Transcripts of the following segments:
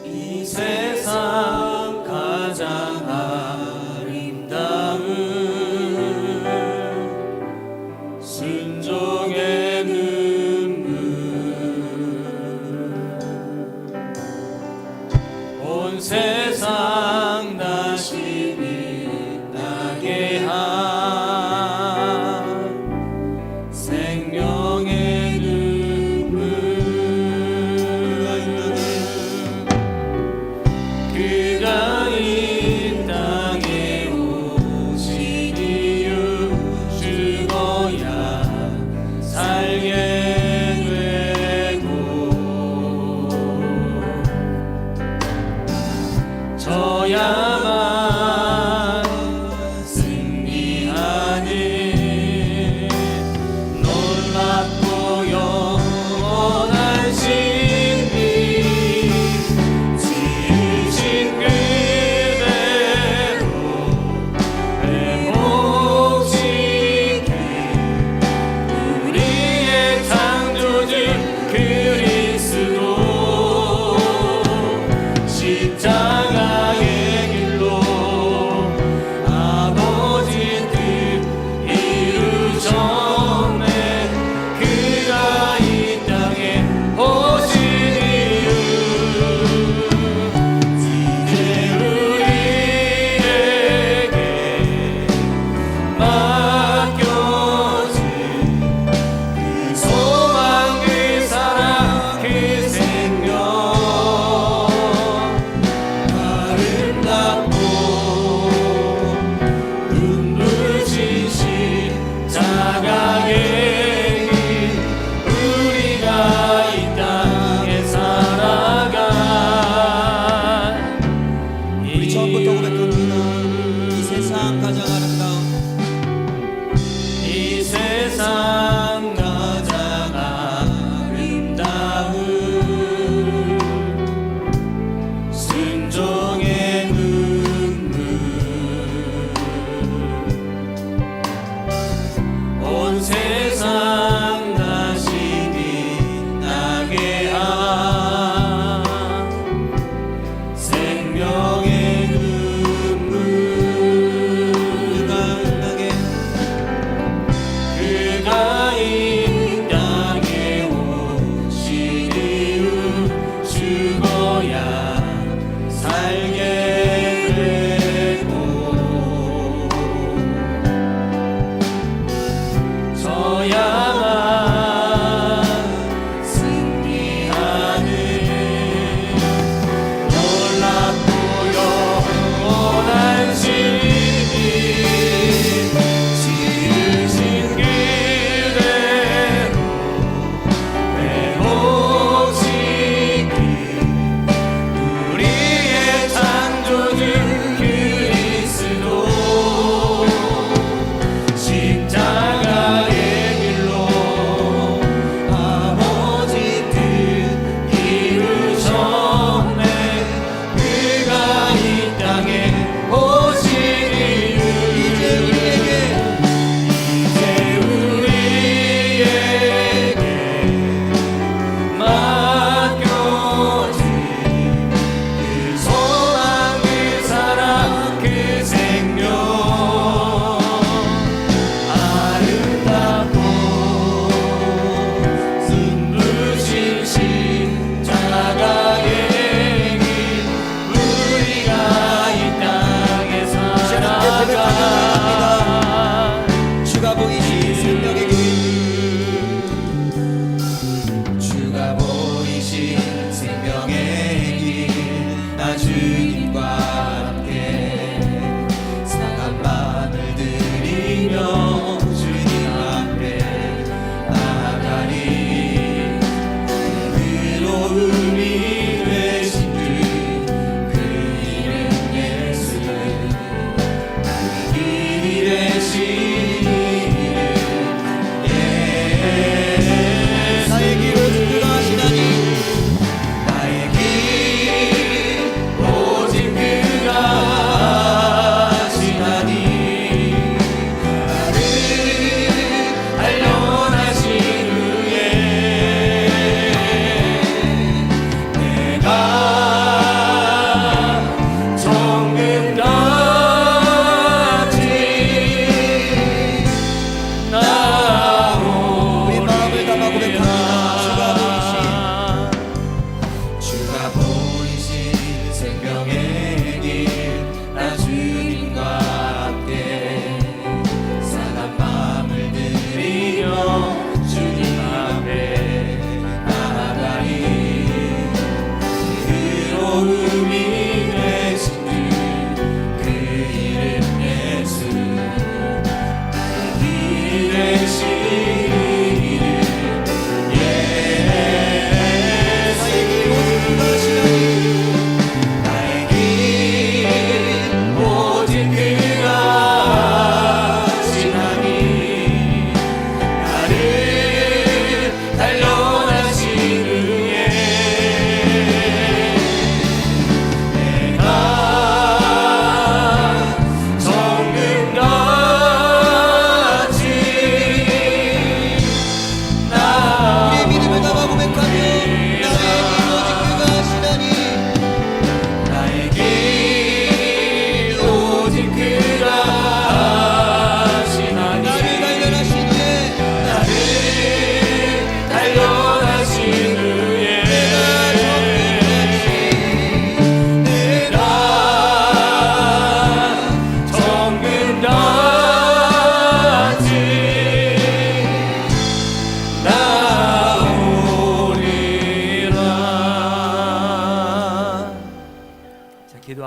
이 세상 가장 아름다운 순종의 눈물 온 세상 다시 빛나게 한 생명의 눈물 그가 이 땅에 오신 이유 죽어야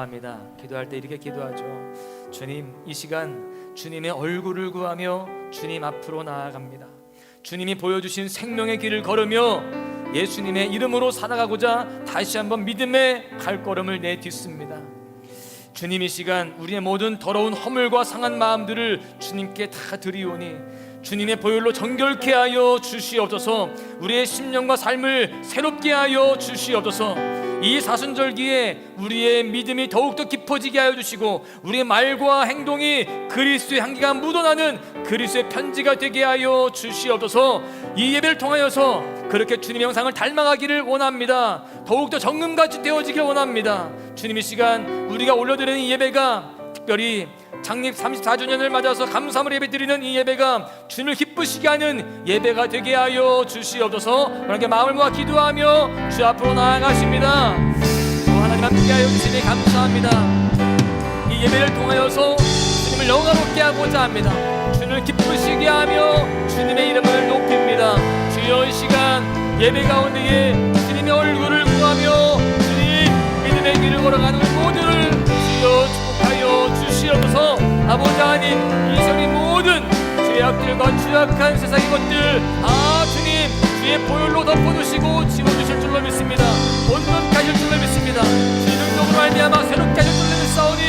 기도합니다. 기도할 때 이렇게 기도하죠. 주님, 이 시간 주님의 얼굴을 구하며 주님 앞으로 나아갑니다. 주님이 보여주신 생명의 길을 걸으며 예수님의 이름으로 살아가고자 다시 한번 믿음의 발걸음을 내딛습니다. 주님, 이 시간 우리의 모든 더러운 허물과 상한 마음들을 주님께 다 드리오니 주님의 보혈로 정결케 하여 주시옵소서. 우리의 심령과 삶을 새롭게 하여 주시옵소서. 이 사순절기에 우리의 믿음이 더욱더 깊어지게 하여 주시고 우리의 말과 행동이 그리스도의 향기가 묻어나는 그리스도의 편지가 되게 하여 주시옵소서. 이 예배를 통하여서 그렇게 주님의 형상을 닮아가기를 원합니다. 더욱더 정금같이 되어지길 원합니다. 주님, 이 시간 우리가 올려드리는 이 예배가 특별히 창립 34주년을 맞아서 감사함을 예배드리는 이 예배가 주님을 기쁘시게 하는 예배가 되게 하여 주시옵소서. 그렇게 마음을 모아 기도하며 주 앞으로 나아가십니다. 하나님 함께 하여 주시니 감사합니다. 이 예배를 통하여서 주님을 영화롭게 하고자 합니다. 주님을 기쁘시게 하며 주님의 이름을 높입니다. 주여, 이 시간 예배 가운데에 주님의 얼굴을 구하며 주님 믿음의 길을 걸어가는 모두를 주여 축복하여 주시옵소서. 아버지 하나님, 이 세상의 모든 죄악들과 추악한 세상의 것들 주님 주의 보혈로 덮어주시고 지워주실 줄로 믿습니다. 온전케 하실 줄로 믿습니다. 주의 능력으로 말미암아 새롭게 하실 줄로 믿사오니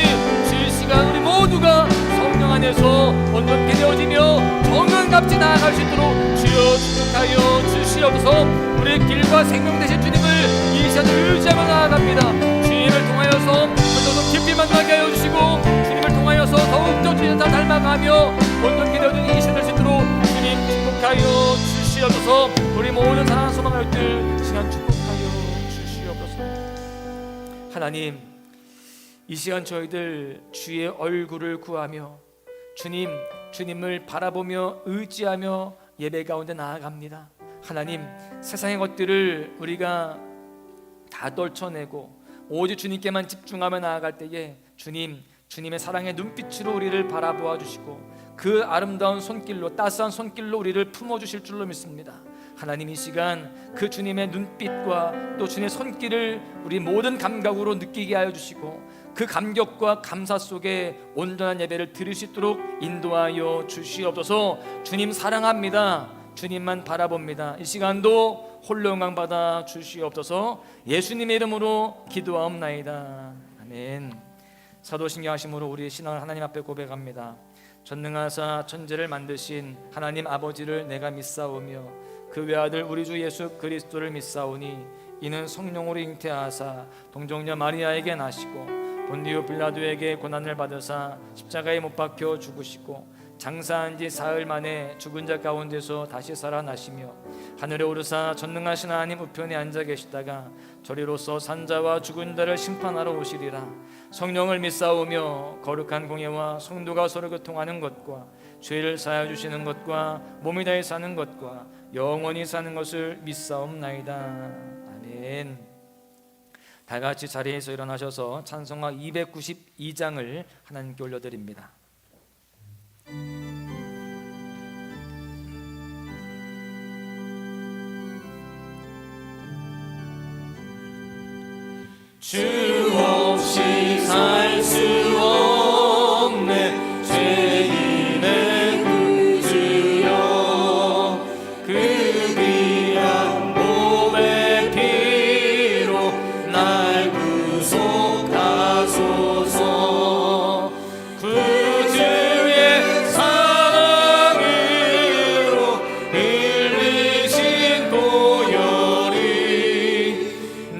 주의 시간 우리 모두가 성령 안에서 온전케 되어지며 정은같이 나아갈 수 있도록 주여 축복하여 주시옵소서. 우리의 길과 생명 되신 주님을 이 시간을 의지하며 나아갑니다. 주님을 통하여서 더욱 깊이 만나게 하여 주시고 주님을 통하여서 더욱더 주님을 닮아가며 온전케 되어진 이 시간 될 수 있도록 주님 축복하여 주시옵소서. 우리 모든 사랑하는 소망할 들 시간 축복하여 주시옵소서. 하나님, 이 시간 저희들 주의 얼굴을 구하며 주님을 바라보며 의지하며 예배 가운데 나아갑니다. 하나님, 세상의 것들을 우리가 다 떨쳐내고 오직 주님께만 집중하며 나아갈 때에 주님의 사랑의 눈빛으로 우리를 바라보아 주시고 그 아름다운 손길로, 따스한 손길로 우리를 품어주실 줄로 믿습니다. 하나님, 이 시간 그 주님의 눈빛과 또 주님의 손길을 우리 모든 감각으로 느끼게 하여 주시고 그 감격과 감사 속에 온전한 예배를 드릴 수 있도록 인도하여 주시옵소서. 주님 사랑합니다. 주님만 바라봅니다. 이 시간도 홀로 영광 받아 주시옵소서. 예수님의 이름으로 기도하옵나이다. 아멘. 사도신경 하심으로 우리의 신앙을 하나님 앞에 고백합니다. 전능하사 천지를 만드신 하나님 아버지를 내가 믿사오며 그 외아들 우리 주 예수 그리스도를 믿사오니 이는 성령으로 잉태하사 동정녀 마리아에게 나시고 본디오 빌라도에게 고난을 받으사 십자가에 못 박혀 죽으시고 장사한 지 사흘 만에 죽은 자 가운데서 다시 살아나시며 하늘에 오르사 전능하신 하나님 우편에 앉아 계시다가 저리로서 산자와 죽은 자를 심판하러 오시리라. 성령을 믿사오며 거룩한 공예와 성도가 서로 교통하는 것과 죄를 사하여 주시는 것과 몸이 다해 사는 것과 영원히 사는 것을 믿사옵나이다. 아멘. 다 같이 자리에서 일어나셔서 찬송가 292장을 하나님께 올려드립니다. 주 없이 살 수 없네 죄인의 구주여 그 귀한 몸의 피로 날 구속하소서 구주의 사랑으로 흘리신 보혈이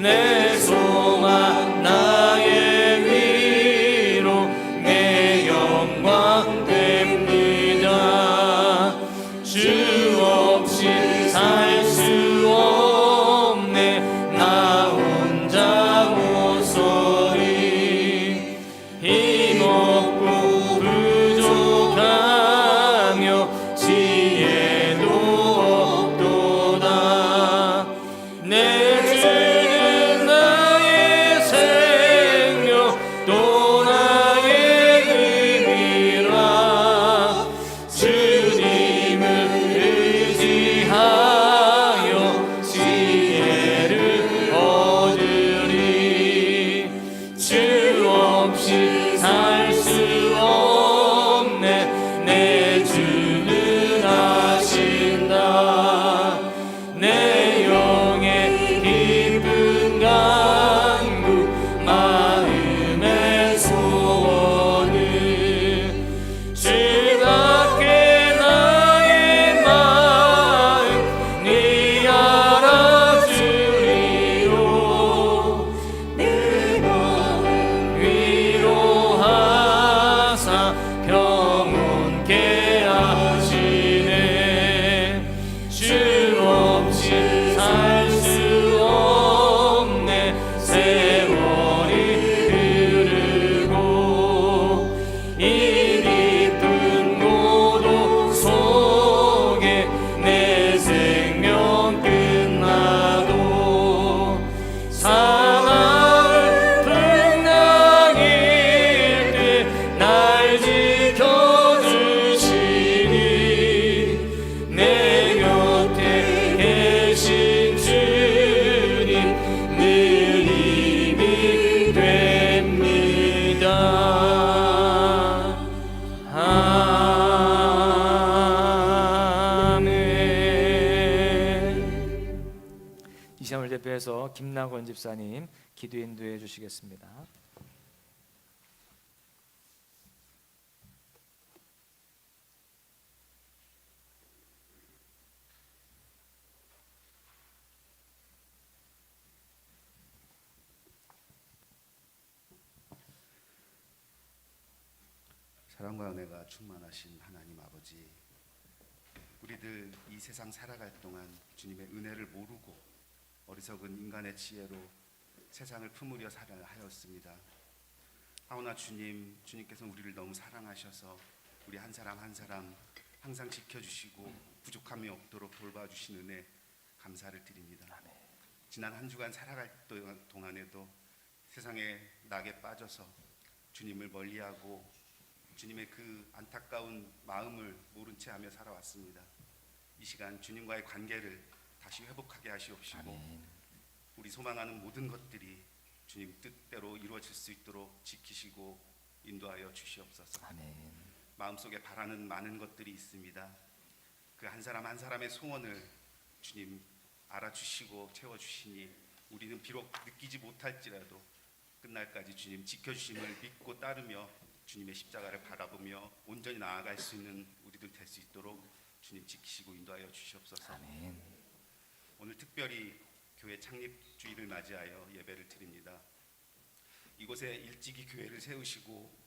내 소망 이 시간을 대표해서 김나건 집사님 기도 인도해 주시겠습니다. 사랑과 은혜가 충만하신 하나님 아버지, 우리들 이 세상 살아갈 동안 주님의 은혜를 모르고 어리석은 인간의 지혜로 세상을 품으려 살아하였습니다. 하오나 주님께서 우리를 너무 사랑하셔서 우리 한 사람 한 사람 항상 지켜주시고 부족함이 없도록 돌봐주신 은혜 감사를 드립니다. 지난 한 주간 살아갈 동안에도 세상의 낙에 빠져서 주님을 멀리하고 주님의 그 안타까운 마음을 모른 채 하며 살아왔습니다. 이 시간 주님과의 관계를 다시 회복하게 하시옵시고 아멘. 우리 소망하는 모든 것들이 주님 뜻대로 이루어질 수 있도록 지키시고 인도하여 주시옵소서. 아멘. 마음속에 바라는 많은 것들이 있습니다. 그 한 사람 한 사람의 소원을 주님 알아주시고 채워주시니 우리는 비록 느끼지 못할지라도 끝날까지 주님 지켜주심을 믿고 따르며 주님의 십자가를 바라보며 온전히 나아갈 수 있는 우리들 될 수 있도록 주님 지키시고 인도하여 주시옵소서. 아멘. 오늘 특별히 교회 창립주일을 맞이하여 예배를 드립니다. 이곳에 일찍이 교회를 세우시고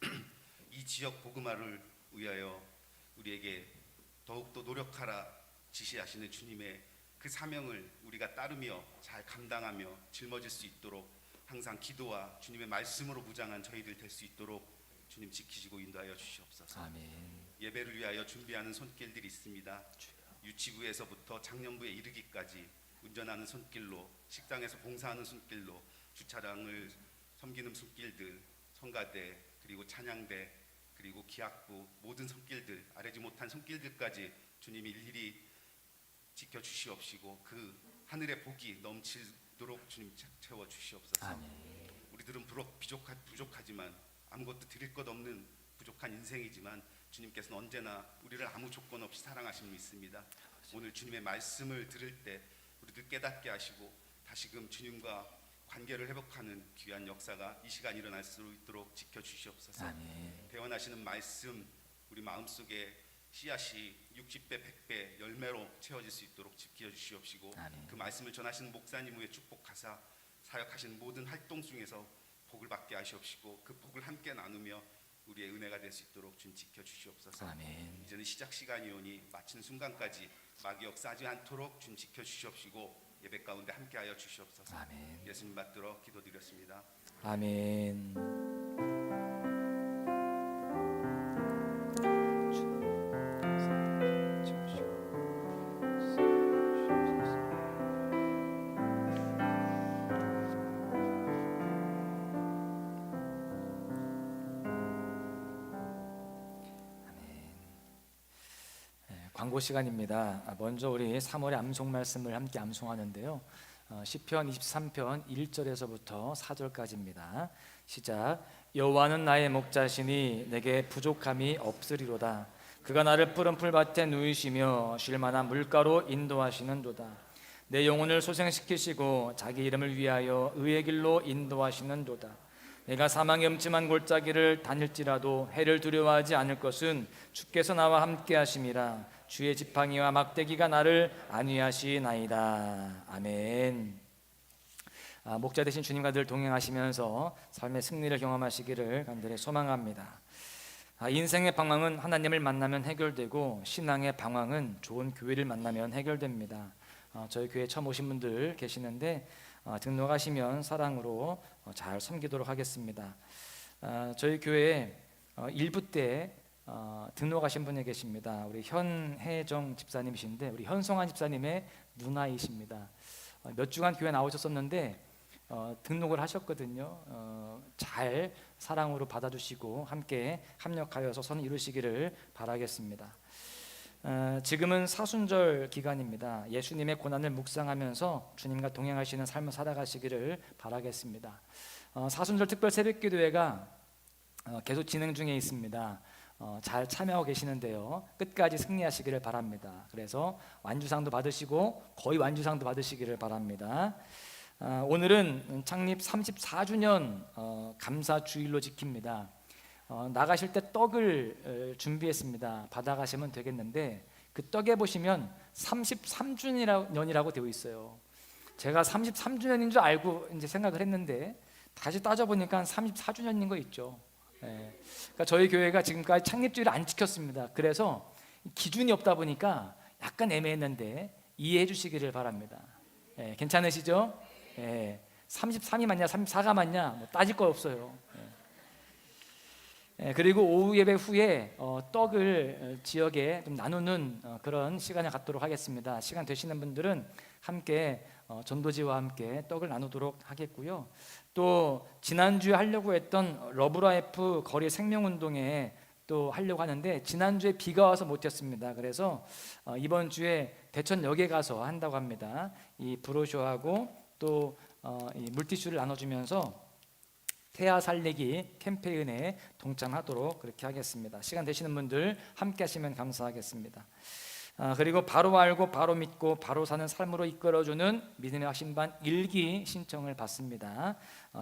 이 지역 복음화를 위하여 우리에게 더욱더 노력하라 지시하시는 주님의 그 사명을 우리가 따르며 잘 감당하며 짊어질 수 있도록 항상 기도와 주님의 말씀으로 무장한 저희들 될 수 있도록 주님 지키시고 인도하여 주시옵소서. 아멘. 예배를 위하여 준비하는 손길들이 있습니다. 유치부에서부터 작년부에 이르기까지 운전하는 손길로, 식당에서 봉사하는 손길로, 주차장을 섬기는 손길들, 성가대, 그리고 찬양대, 그리고 기악부 모든 손길들, 아뢰지 못한 손길들까지 주님이 일일이 지켜주시옵시고 그 하늘의 복이 넘치도록 주님 채워 주시옵소서. 아멘. 우리들은 부족하지만 아무것도 드릴 것 없는 부족한 인생이지만 주님께서는 언제나 우리를 아무 조건 없이 사랑하심을 믿습니다. 오늘 주님의 말씀을 들을 때 우리들 깨닫게 하시고 다시금 주님과 관계를 회복하는 귀한 역사가 이 시간 일어날 수 있도록 지켜주시옵소서. 아멘. 대원하시는 말씀 우리 마음속에 씨앗이 60배 100배 열매로 채워질 수 있도록 지켜주시옵시고 아멘. 그 말씀을 전하시는 목사님 위에 축복하사 사역하시는 모든 활동 중에서 복을 받게 하시옵시고 그 복을 함께 나누며 우리의 은혜가 될 수 있도록 주님 지켜주시옵소서. 아멘. 이제는 시작 시간이오니 마치는 순간까지 마귀 역사하지 않도록 주님 지켜주시옵시고 예배 가운데 함께하여 주시옵소서. 아멘. 예수님 받들어 기도드렸습니다. 아멘. 광고 시간입니다. 먼저 우리 3월의 암송 말씀을 함께 암송하는데요. 시편 23편 1절에서부터 4절까지입니다. 시작. 여호와는 나의 목자시니 내게 부족함이 없으리로다. 그가 나를 푸른 풀밭에 누이시며 쉴 만한 물가로 인도하시는도다. 내 영혼을 소생시키시고 자기 이름을 위하여 의의 길로 인도하시는도다. 내가 사망의 음침한 골짜기를 다닐지라도 해를 두려워하지 않을 것은 주께서 나와 함께 하심이라. 주의 지팡이와 막대기가 나를 안위하시나이다. 아멘. 목자 되신 주님과 늘 동행하시면서 삶의 승리를 경험하시기를 간절히 소망합니다. 인생의 방황은 하나님을 만나면 해결되고 신앙의 방황은 좋은 교회를 만나면 해결됩니다. 저희 교회 처음 오신 분들 계시는데 등록하시면 사랑으로 잘 섬기도록 하겠습니다. 저희 교회에 1부 때 등록하신 분이 계십니다. 우리 현혜정 집사님이신데 우리 현성환 집사님의 누나이십니다. 몇 주간 교회 나오셨었는데 등록을 하셨거든요. 잘 사랑으로 받아주시고 함께 합력하여서 선 이루시기를 바라겠습니다. 지금은 사순절 기간입니다. 예수님의 고난을 묵상하면서 주님과 동행하시는 삶을 살아가시기를 바라겠습니다. 사순절 특별 새벽기도회가 계속 진행 중에 있습니다. 잘 참여하고 계시는데요. 끝까지 승리하시기를 바랍니다. 그래서 완주상도 받으시고 거의 완주상도 받으시기를 바랍니다. 오늘은 창립 34주년 감사 주일로 지킵니다. 나가실 때 떡을 준비했습니다. 받아가시면 되겠는데 그 떡에 보시면 33주년이라고 되어 있어요. 제가 33주년인 줄 알고 이제 생각을 했는데 다시 따져보니까 34주년인 거 있죠. 그러니까 저희 교회가 지금까지 창립주일을 안 지켰습니다. 그래서 기준이 없다 보니까 약간 애매했는데 이해해 주시기를 바랍니다. 괜찮으시죠? 33이 맞냐 34가 맞냐 뭐 따질 거 없어요. 그리고 오후 예배 후에 떡을 지역에 좀 나누는 그런 시간을 갖도록 하겠습니다. 시간 되시는 분들은 함께 전도지와 함께 떡을 나누도록 하겠고요. 또 지난주에 하려고 했던 러브라이프 거리 생명운동에 또 하려고 하는데 지난주에 비가 와서 못했습니다. 그래서 이번 주에 대천역에 가서 한다고 합니다. 이 브로셔하고 또 이 물티슈를 나눠주면서 태아 살리기 캠페인에 동참하도록 그렇게 하겠습니다. 시간 되시는 분들 함께 하시면 감사하겠습니다. 그리고 바로 알고 바로 믿고 바로 사는 삶으로 이끌어주는 믿음의 확신반 일기 신청을 받습니다.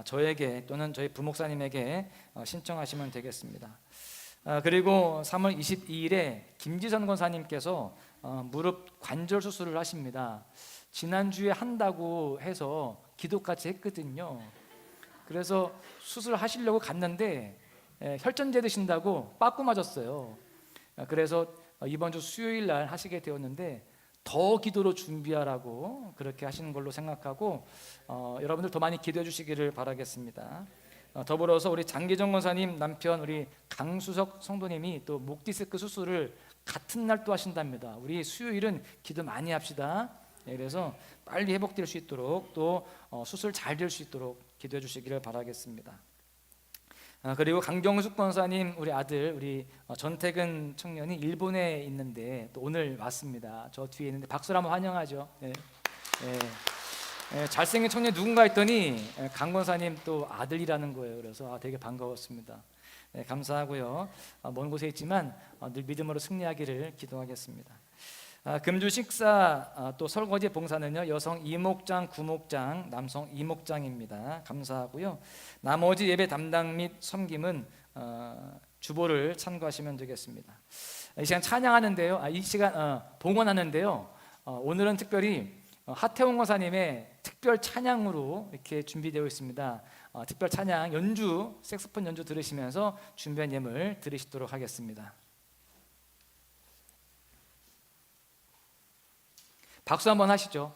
저에게 또는 저희 부목사님에게 신청하시면 되겠습니다. 그리고 3월 22일에 김지선 권사님께서 무릎 관절 수술을 하십니다. 지난주에 한다고 해서 기도까지 했거든요. 그래서 수술하시려고 갔는데 혈전제 드신다고 빠꾸 맞았어요. 그래서 이번 주 수요일 날 하시게 되었는데 더 기도로 준비하라고 그렇게 하시는 걸로 생각하고 여러분들 더 많이 기도해 주시기를 바라겠습니다. 더불어서 우리 장기정 권사님 남편 우리 강수석 성도님이 또 목 디스크 수술을 같은 날 또 하신답니다. 우리 수요일은 기도 많이 합시다. 그래서 빨리 회복될 수 있도록 또 수술 잘 될 수 있도록 기도해 주시기를 바라겠습니다. 그리고 강경숙 권사님 우리 아들 우리 전태근 청년이 일본에 있는데 또 오늘 왔습니다. 저 뒤에 있는데 박수로 한번 환영하죠. 잘생긴 청년 누군가 했더니 강 권사님 또 아들이라는 거예요. 그래서 되게 반가웠습니다. 감사하고요. 먼 곳에 있지만 늘 믿음으로 승리하기를 기도하겠습니다. 금주 식사 또 설거지 봉사는요 여성 이목장, 구목장, 남성 이목장입니다. 감사하고요. 나머지 예배 담당 및 섬김은 주보를 참고하시면 되겠습니다. 이 시간 찬양하는데요. 이 시간 봉헌하는데요. 오늘은 특별히 하태원 권사님의 특별 찬양으로 이렇게 준비되어 있습니다. 특별 찬양 연주, 색소폰 연주 들으시면서 준비한 예물 드리시도록 하겠습니다. 박수 한번 하시죠.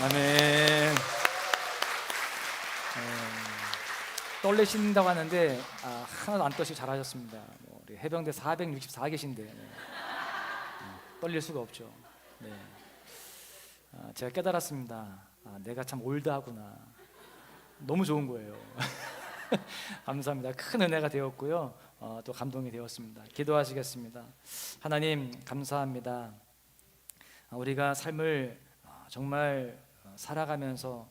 아멘. 떨리신다고 하는데 하나도 안 떠시고 잘하셨습니다. 우리 해병대 464 계신데 떨릴 수가 없죠. 네. 제가 깨달았습니다. 내가 참 올드하구나. 너무 좋은 거예요. 감사합니다. 큰 은혜가 되었고요. 또 감동이 되었습니다. 기도하시겠습니다. 하나님 감사합니다. 우리가 삶을 정말 살아가면서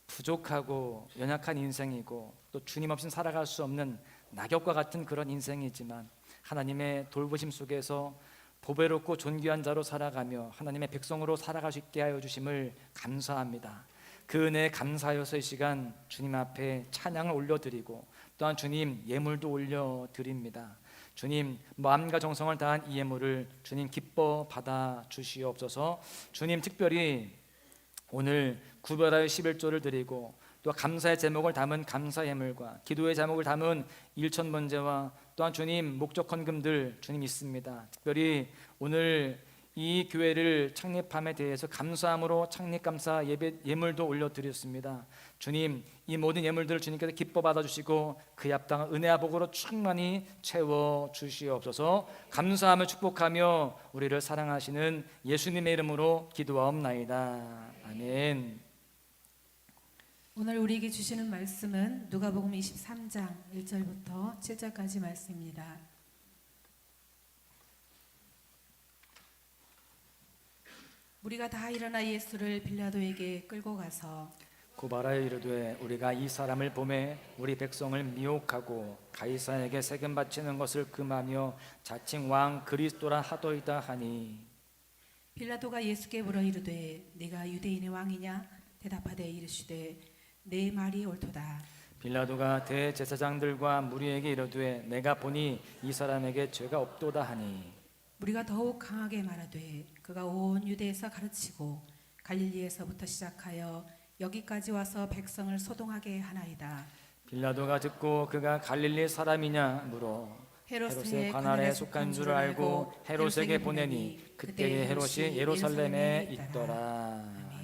부족하고 연약한 인생이고 또 주님 없이는 살아갈 수 없는 낙엽과 같은 그런 인생이지만 하나님의 돌보심 속에서 보배롭고 존귀한 자로 살아가며 하나님의 백성으로 살아갈 수 있게 하여 주심을 감사합니다. 그 은혜에 감사하여서 이 시간 주님 앞에 찬양을 올려드리고 또한 주님 예물도 올려드립니다. 주님 마음과 정성을 다한 이 예물을 주님 기뻐 받아 주시옵소서. 주님 특별히 오늘 구별하여 11조를 드리고 또 감사의 제목을 담은 감사 예물과 기도의 제목을 담은 일천 번제와 또한 주님 목적 헌금들 주님 있습니다. 특별히 오늘 이 교회를 창립함에 대해서 감사함으로 창립 감사 예물도 올려드렸습니다. 주님 이 모든 예물들을 주님께서 기뻐 받아주시고 그에 합당한 은혜와 복으로 충만히 채워 주시옵소서. 감사하며 축복하며 우리를 사랑하시는 예수님의 이름으로 기도하옵나이다. 아멘. 오늘 우리에게 주시는 말씀은 누가복음 23장 1절부터 7절까지 말씀입니다. 무리가 다 일어나 예수를 빌라도에게 끌고 가서 고발하여 이르되 우리가 이 사람을 보매 우리 백성을 미혹하고 가이사에게 세금 바치는 것을 금하며 자칭 왕 그리스도라 하도이다 하니 빌라도가 예수께 물어 이르되 네가 유대인의 왕이냐 대답하되 이르시되 내 말이 옳도다. 빌라도가 대제사장들과 무리에게 이르되 내가 보니 이 사람에게 죄가 없도다 하니 무리가 더욱 강하게 말하되 그가 온 유대에서 가르치고 갈릴리에서부터 시작하여 여기까지 와서 백성을 소동하게 하나이다. 빌라도가 듣고 그가 갈릴리 사람이냐 물어 헤롯의 관할에 속한 줄 알고 헤롯에게 보내니 그때에 헤롯이 예루살렘에 있더라. 아멘.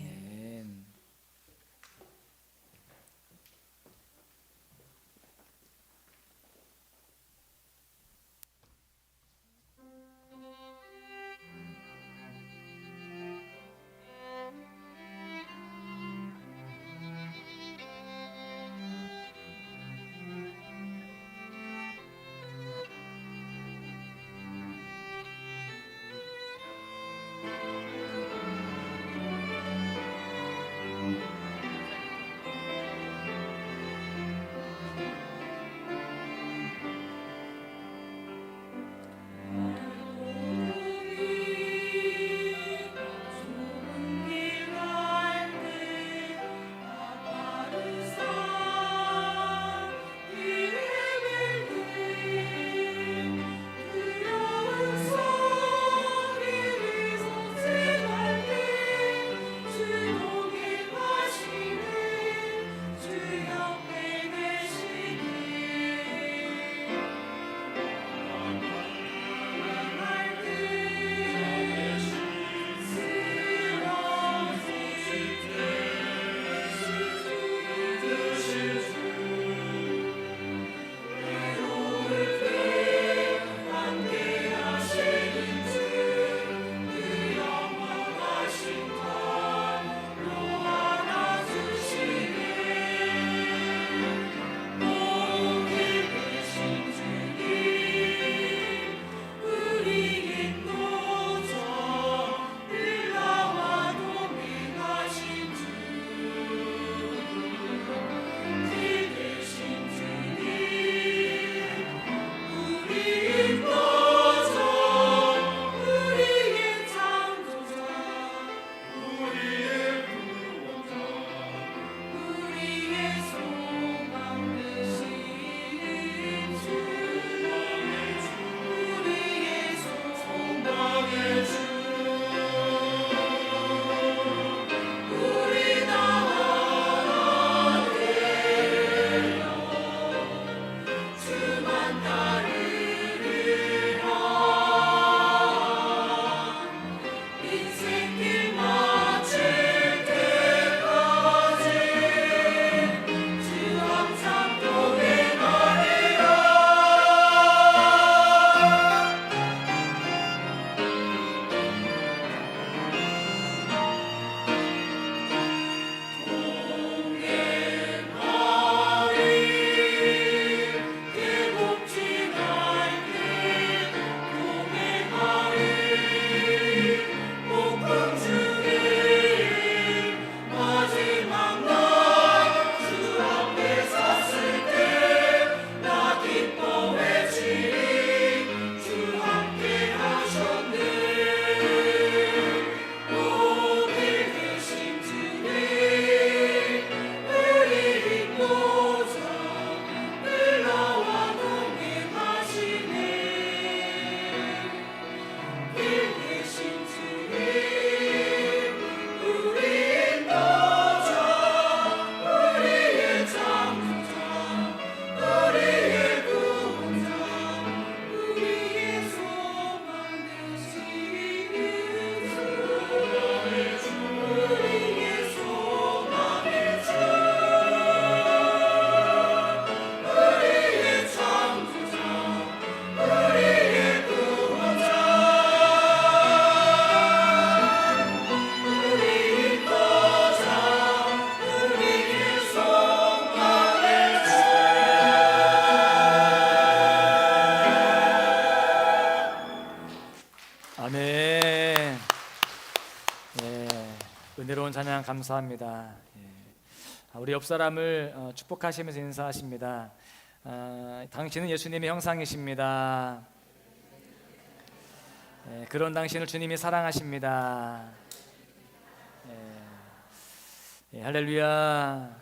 하나님 감사합니다. 우리 옆 사람을 축복하시면서 인사하십니다. 당신은 예수님의 형상이십니다. 그런 당신을 주님이 사랑하십니다. 할렐루야.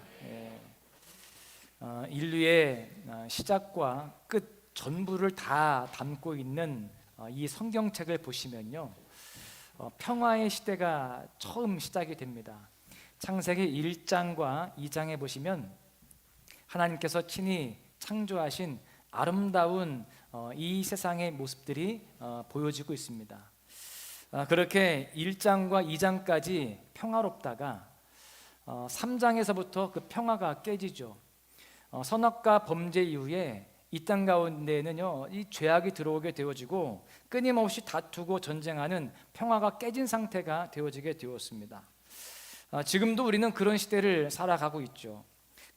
인류의 시작과 끝 전부를 다 담고 있는 이 성경책을 보시면요, 평화의 시대가 처음 시작이 됩니다. 창세기 1장과 2장에 보시면 하나님께서 친히 창조하신 아름다운 이 세상의 모습들이 보여지고 있습니다. 그렇게 1장과 2장까지 평화롭다가 3장에서부터 그 평화가 깨지죠. 선악과 범죄 이후에 이 땅 가운데에는요, 이 죄악이 들어오게 되어지고 끊임없이 다투고 전쟁하는 평화가 깨진 상태가 되어지게 되었습니다. 지금도 우리는 그런 시대를 살아가고 있죠.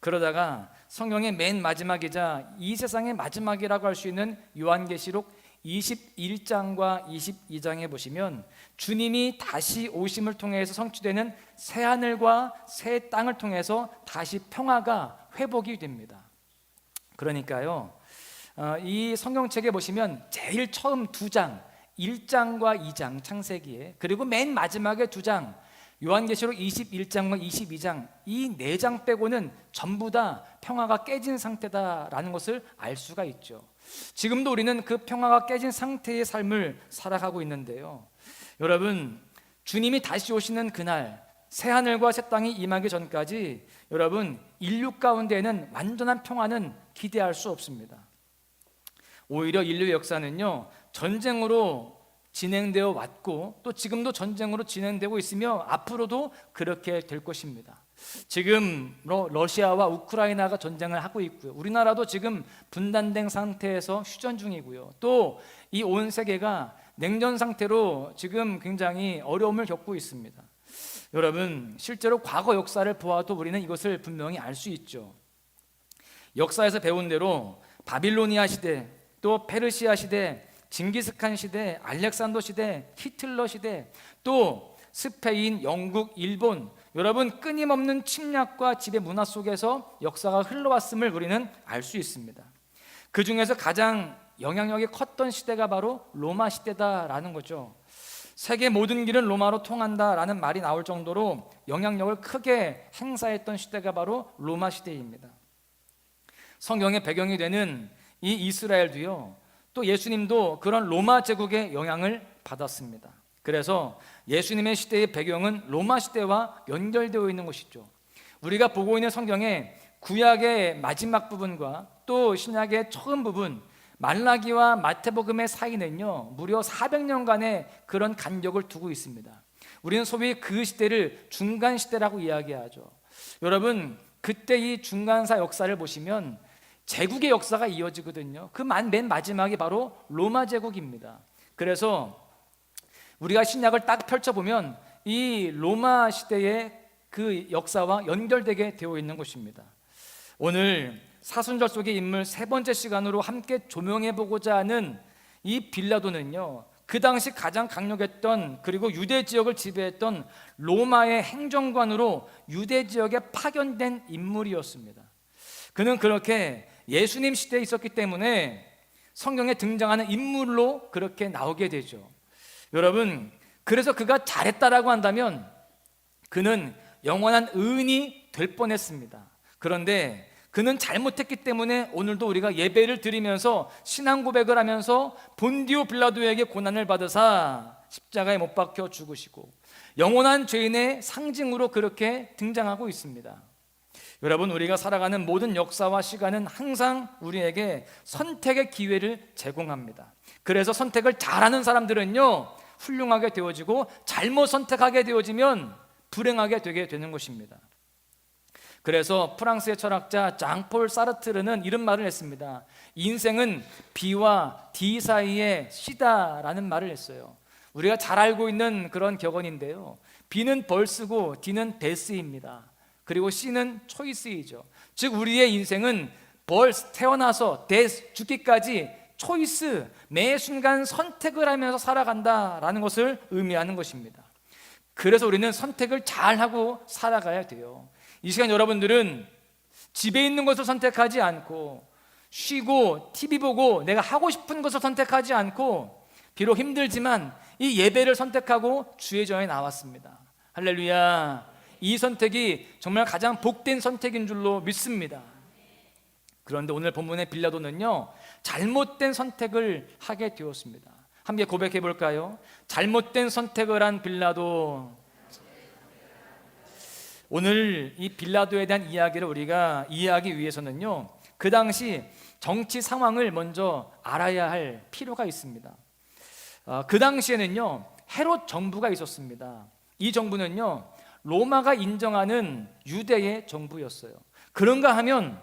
그러다가 성경의 맨 마지막이자 이 세상의 마지막이라고 할 수 있는 요한계시록 21장과 22장에 보시면 주님이 다시 오심을 통해서 성취되는 새 하늘과 새 땅을 통해서 다시 평화가 회복이 됩니다. 그러니까요, 이 성경책에 보시면 제일 처음 2장, 1장과 2장 창세기에, 그리고 맨 마지막에 2장 요한계시록 21장과 22장, 이 4장 빼고는 전부 다 평화가 깨진 상태다라는 것을 알 수가 있죠. 지금도 우리는 그 평화가 깨진 상태의 삶을 살아가고 있는데요, 여러분, 주님이 다시 오시는 그날 새하늘과 새 땅이 임하기 전까지 여러분, 인류 가운데에는 완전한 평화는 기대할 수 없습니다. 오히려 인류의 역사는요, 전쟁으로 진행되어 왔고 또 지금도 전쟁으로 진행되고 있으며 앞으로도 그렇게 될 것입니다. 지금 러시아와 우크라이나가 전쟁을 하고 있고요, 우리나라도 지금 분단된 상태에서 휴전 중이고요, 또 이 온 세계가 냉전 상태로 지금 굉장히 어려움을 겪고 있습니다. 여러분, 실제로 과거 역사를 보아도 우리는 이것을 분명히 알 수 있죠. 역사에서 배운 대로 바빌로니아 시대, 또 페르시아 시대, 징기스칸 시대, 알렉산더 시대, 히틀러 시대, 또 스페인, 영국, 일본, 여러분, 끊임없는 침략과 지배 문화 속에서 역사가 흘러왔음을 우리는 알 수 있습니다. 그 중에서 가장 영향력이 컸던 시대가 바로 로마 시대다라는 거죠. 세계 모든 길은 로마로 통한다라는 말이 나올 정도로 영향력을 크게 행사했던 시대가 바로 로마 시대입니다. 성경의 배경이 되는 이 이스라엘도요, 또 예수님도 그런 로마 제국의 영향을 받았습니다. 그래서 예수님의 시대의 배경은 로마 시대와 연결되어 있는 것이죠. 우리가 보고 있는 성경의 구약의 마지막 부분과 또 신약의 처음 부분, 말라기와 마태복음의 사이는요, 무려 400년간의 그런 간격을 두고 있습니다. 우리는 소위 그 시대를 중간 시대라고 이야기하죠. 여러분, 그때 이 중간사 역사를 보시면 제국의 역사가 이어지거든요. 그 맨 마지막이 바로 로마 제국입니다. 그래서 우리가 신약을 딱 펼쳐보면 이 로마 시대의 그 역사와 연결되게 되어 있는 것입니다. 오늘 사순절 속의 인물 3번째 시간으로 함께 조명해보고자 하는 이 빌라도는요, 그 당시 가장 강력했던, 그리고 유대 지역을 지배했던 로마의 행정관으로 유대 지역에 파견된 인물이었습니다. 그는 그렇게 예수님 시대에 있었기 때문에 성경에 등장하는 인물로 그렇게 나오게 되죠. 여러분, 그래서 그가 잘했다라고 한다면 그는 영원한 의인이 될 뻔했습니다. 그런데 그는 잘못했기 때문에 오늘도 우리가 예배를 드리면서 신앙 고백을 하면서 본디오 빌라도에게 고난을 받으사 십자가에 못 박혀 죽으시고 영원한 죄인의 상징으로 그렇게 등장하고 있습니다. 여러분, 우리가 살아가는 모든 역사와 시간은 항상 우리에게 선택의 기회를 제공합니다. 그래서 선택을 잘하는 사람들은요, 훌륭하게 되어지고 잘못 선택하게 되어지면 불행하게 되게 되는 것입니다. 그래서 프랑스의 철학자 장폴 사르트르는 이런 말을 했습니다. 인생은 B와 D 사이의 C다라는 말을 했어요. 우리가 잘 알고 있는 그런 격언인데요, B는 벌스고 D는 데스입니다. 그리고 C는 초이스이죠. 즉 우리의 인생은 벌스, 태어나서 데스, 죽기까지 초이스, 매 순간 선택을 하면서 살아간다라는 것을 의미하는 것입니다. 그래서 우리는 선택을 잘하고 살아가야 돼요. 이 시간 여러분들은 집에 있는 것을 선택하지 않고, 쉬고 TV 보고 내가 하고 싶은 것을 선택하지 않고, 비록 힘들지만 이 예배를 선택하고 주의 전에 나왔습니다. 할렐루야. 이 선택이 정말 가장 복된 선택인 줄로 믿습니다. 그런데 오늘 본문의 빌라도는요, 잘못된 선택을 하게 되었습니다. 함께 고백해 볼까요? 잘못된 선택을 한 빌라도. 오늘 이 빌라도에 대한 이야기를 우리가 이해하기 위해서는요, 그 당시 정치 상황을 먼저 알아야 할 필요가 있습니다. 그 당시에는요, 헤롯 정부가 있었습니다. 이 정부는요, 로마가 인정하는 유대의 정부였어요. 그런가 하면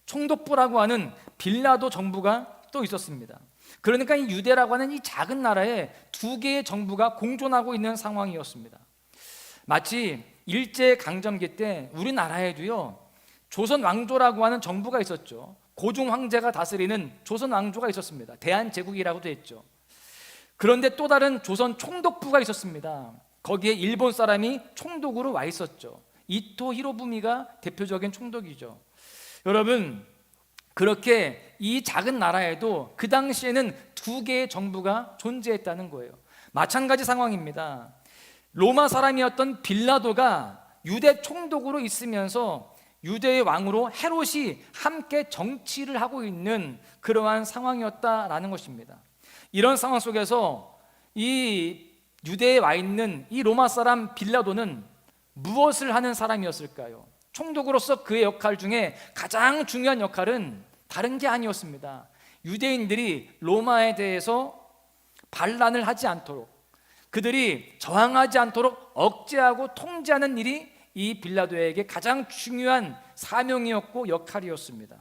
총독부라고 하는 빌라도 정부가 또 있었습니다. 그러니까 이 유대라고 하는 이 작은 나라에 두 개의 정부가 공존하고 있는 상황이었습니다. 마치 일제강점기 때 우리나라에도요, 조선 왕조라고 하는 정부가 있었죠. 고종 황제가 다스리는 조선 왕조가 있었습니다. 대한제국이라고도 했죠. 그런데 또 다른 조선 총독부가 있었습니다. 거기에 일본 사람이 총독으로 와 있었죠. 이토 히로부미가 대표적인 총독이죠. 여러분, 그렇게 이 작은 나라에도 그 당시에는 두 개의 정부가 존재했다는 거예요. 마찬가지 상황입니다. 로마 사람이었던 빌라도가 유대 총독으로 있으면서 유대의 왕으로 헤롯이 함께 정치를 하고 있는 그러한 상황이었다라는 것입니다. 이런 상황 속에서 이 유대에 와 있는 이 로마 사람 빌라도는 무엇을 하는 사람이었을까요? 총독으로서 그의 역할 중에 가장 중요한 역할은 다른 게 아니었습니다. 유대인들이 로마에 대해서 반란을 하지 않도록, 그들이 저항하지 않도록 억제하고 통제하는 일이 이 빌라도에게 가장 중요한 사명이었고 역할이었습니다.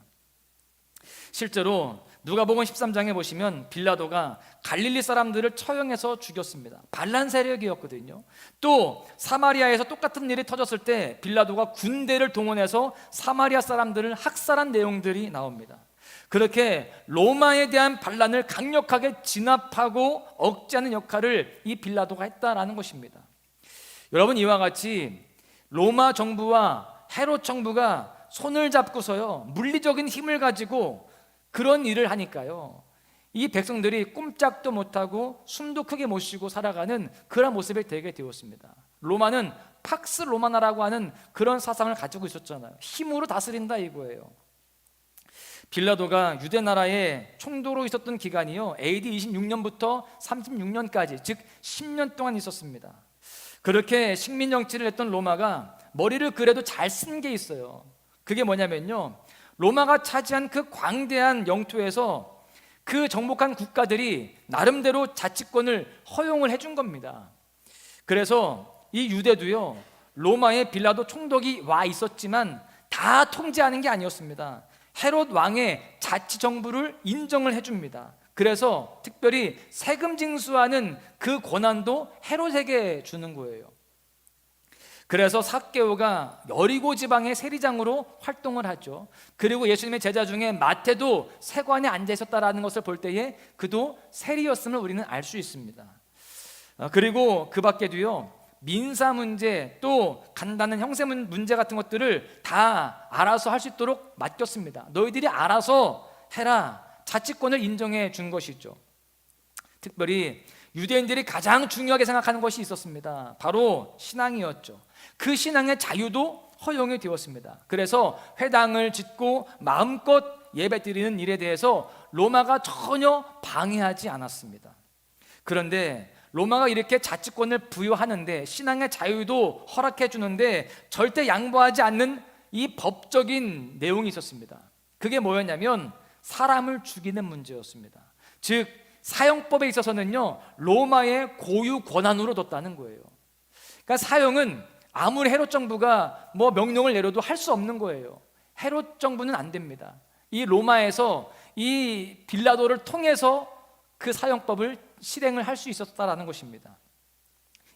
실제로 누가복음 13장에 보시면 빌라도가 갈릴리 사람들을 처형해서 죽였습니다. 반란 세력이었거든요. 또 사마리아에서 똑같은 일이 터졌을 때 빌라도가 군대를 동원해서 사마리아 사람들을 학살한 내용들이 나옵니다. 그렇게 로마에 대한 반란을 강력하게 진압하고 억제하는 역할을 이 빌라도가 했다라는 것입니다. 여러분, 이와 같이 로마 정부와 헤롯 정부가 손을 잡고서요, 물리적인 힘을 가지고 그런 일을 하니까요, 이 백성들이 꼼짝도 못하고 숨도 크게 못 쉬고 살아가는 그런 모습이 되게 되었습니다. 로마는 팍스 로마나라고 하는 그런 사상을 가지고 있었잖아요. 힘으로 다스린다 이거예요. 빌라도가 유대 나라의 총독으로 있었던 기간이요, AD 26년부터 36년까지, 즉 10년 동안 있었습니다. 그렇게 식민 정치를 했던 로마가 머리를 그래도 잘 쓴 게 있어요. 그게 뭐냐면요, 로마가 차지한 그 광대한 영토에서 그 정복한 국가들이 나름대로 자치권을 허용을 해준 겁니다. 그래서 이 유대도요, 로마의 빌라도 총독이 와 있었지만 다 통제하는 게 아니었습니다. 헤롯 왕의 자치 정부를 인정을 해줍니다. 그래서 특별히 세금 징수하는 그 권한도 헤롯에게 주는 거예요. 그래서 삭개오가 여리고 지방의 세리장으로 활동을 하죠. 그리고 예수님의 제자 중에 마태도 세관에 앉아 있었다라는 것을 볼 때에 그도 세리였음을 우리는 알 수 있습니다. 그리고 그 밖에도요, 민사 문제, 또 간단한 형사 문제 같은 것들을 다 알아서 할 수 있도록 맡겼습니다. 너희들이 알아서 해라, 자치권을 인정해 준 것이죠. 특별히 유대인들이 가장 중요하게 생각하는 것이 있었습니다. 바로 신앙이었죠. 그 신앙의 자유도 허용이 되었습니다. 그래서 회당을 짓고 마음껏 예배 드리는 일에 대해서 로마가 전혀 방해하지 않았습니다. 그런데 로마가 이렇게 자치권을 부여하는데, 신앙의 자유도 허락해 주는데 절대 양보하지 않는 이 법적인 내용이 있었습니다. 그게 뭐였냐면 사람을 죽이는 문제였습니다. 즉 사형법에 있어서는요, 로마의 고유 권한으로 뒀다는 거예요. 그러니까 사형은 아무리 헤롯 정부가 뭐 명령을 내려도 할 수 없는 거예요. 헤롯 정부는 안 됩니다. 이 로마에서 이 빌라도를 통해서 그 사형법을 실행을 할 수 있었다라는 것입니다.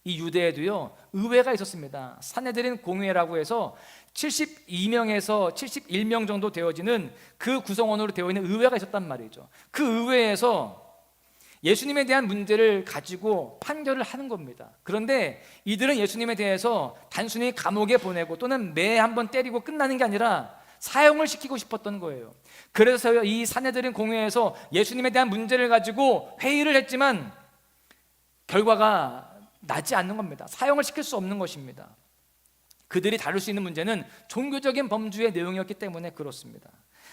이 유대에도요, 의회가 있었습니다. 산헤드린 공회라고 해서 72명에서 71명 정도 되어지는 그 구성원으로 되어 있는 의회가 있었단 말이죠. 그 의회에서 예수님에 대한 문제를 가지고 판결을 하는 겁니다. 그런데 이들은 예수님에 대해서 단순히 감옥에 보내고 또는 매 한번 때리고 끝나는 게 아니라 사형을 시키고 싶었던 거예요. 그래서 이 산헤드린 공회에서 예수님에 대한 문제를 가지고 회의를 했지만 결과가 나지 않는 겁니다. 사형을 시킬 수 없는 것입니다. 그들이 다룰 수 있는 문제는 종교적인 범주의 내용이었기 때문에 그렇습니다.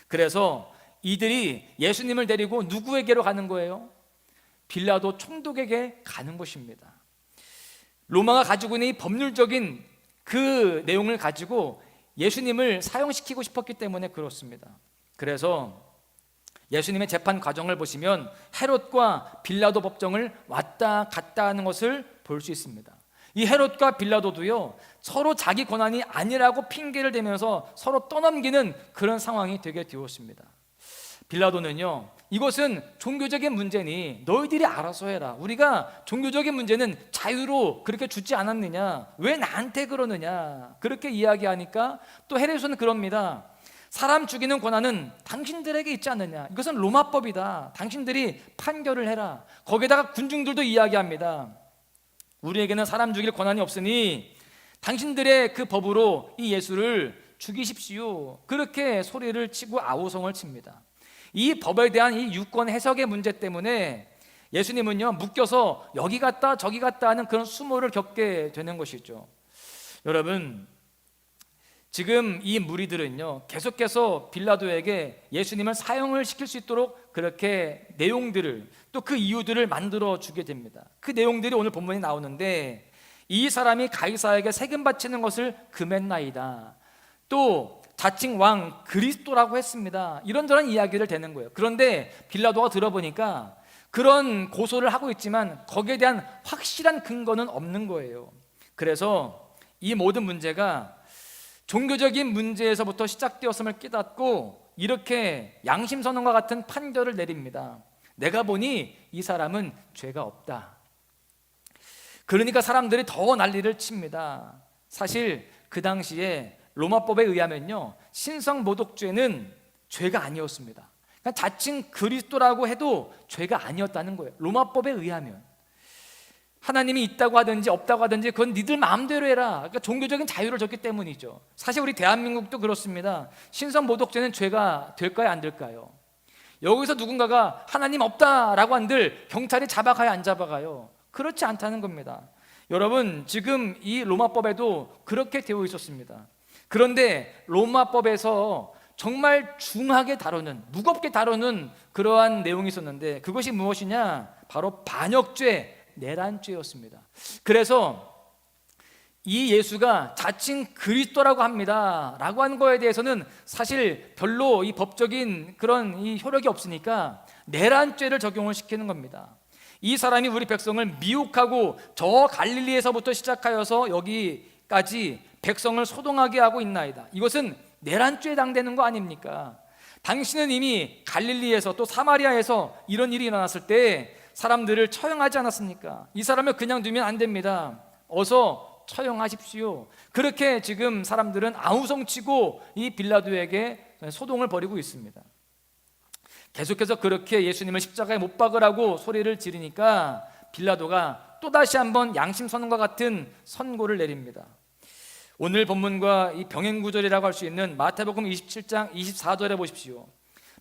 그래서 이들이 예수님을 데리고 누구에게로 가는 거예요? 빌라도 총독에게 가는 것입니다. 로마가 가지고 있는 이 법률적인 그 내용을 가지고 예수님을 사형시키고 싶었기 때문에 그렇습니다. 그래서 예수님의 재판 과정을 보시면 헤롯과 빌라도 법정을 왔다 갔다 하는 것을 볼 수 있습니다. 이 헤롯과 빌라도도요, 서로 자기 권한이 아니라고 핑계를 대면서 서로 떠넘기는 그런 상황이 되게 되었습니다. 빌라도는요, 이것은 종교적인 문제니 너희들이 알아서 해라. 우리가 종교적인 문제는 자유로 그렇게 주지 않았느냐? 왜 나한테 그러느냐? 그렇게 이야기하니까 또 헤롯은 그럽니다. 사람 죽이는 권한은 당신들에게 있지 않느냐? 이것은 로마법이다. 당신들이 판결을 해라. 거기다가 군중들도 이야기합니다. 우리에게는 사람 죽일 권한이 없으니 당신들의 그 법으로 이 예수를 죽이십시오. 그렇게 소리를 치고 아우성을 칩니다. 이 법에 대한 이 유권 해석의 문제 때문에 예수님은요, 묶여서 여기 갔다 저기 갔다 하는 그런 수모를 겪게 되는 것이죠. 여러분, 지금 이 무리들은요, 계속해서 빌라도에게 예수님을 사형을 시킬 수 있도록 그렇게 내용들을, 또 그 이유들을 만들어 주게 됩니다. 그 내용들이 오늘 본문에 나오는데, 이 사람이 가이사에게 세금 바치는 것을 금했나이다. 또 자칭 왕 그리스도라고 했습니다. 이런저런 이야기를 대는 거예요. 그런데 빌라도가 들어보니까 그런 고소를 하고 있지만 거기에 대한 확실한 근거는 없는 거예요. 그래서 이 모든 문제가 종교적인 문제에서부터 시작되었음을 깨닫고 이렇게 양심선언과 같은 판결을 내립니다. 내가 보니 이 사람은 죄가 없다. 그러니까 사람들이 더 난리를 칩니다. 사실 그 당시에 로마법에 의하면요, 신성모독죄는 죄가 아니었습니다. 그러니까 자칭 그리스도라고 해도 죄가 아니었다는 거예요. 로마법에 의하면 하나님이 있다고 하든지 없다고 하든지 그건 니들 마음대로 해라. 그러니까 종교적인 자유를 줬기 때문이죠. 사실 우리 대한민국도 그렇습니다. 신성모독죄는 죄가 될까요, 안 될까요? 여기서 누군가가 하나님 없다라고 한들 경찰이 잡아가요, 안 잡아가요? 그렇지 않다는 겁니다. 여러분, 지금 이 로마법에도 그렇게 되어 있었습니다. 그런데 로마법에서 정말 중하게 다루는, 무겁게 다루는 그러한 내용이 있었는데 그것이 무엇이냐? 바로 반역죄, 내란죄였습니다. 그래서 이 예수가 자칭 그리스도라고 합니다 라고 한 거에 대해서는 사실 별로 이 법적인 그런 이 효력이 없으니까 내란죄를 적용을 시키는 겁니다. 이 사람이 우리 백성을 미혹하고 저 갈릴리에서부터 시작하여서 여기까지 백성을 소동하게 하고 있나이다. 이것은 내란죄에 해당되는 거 아닙니까? 당신은 이미 갈릴리에서 또 사마리아에서 이런 일이 일어났을 때 사람들을 처형하지 않았습니까? 이 사람을 그냥 두면 안 됩니다. 어서 처형하십시오. 그렇게 지금 사람들은 아우성치고 이 빌라도에게 소동을 벌이고 있습니다. 계속해서 그렇게 예수님을 십자가에 못 박으라고 소리를 지르니까 빌라도가 또다시 한번 양심선언과 같은 선고를 내립니다. 오늘 본문과 이 병행구절이라고 할 수 있는 마태복음 27장 24절에 보십시오.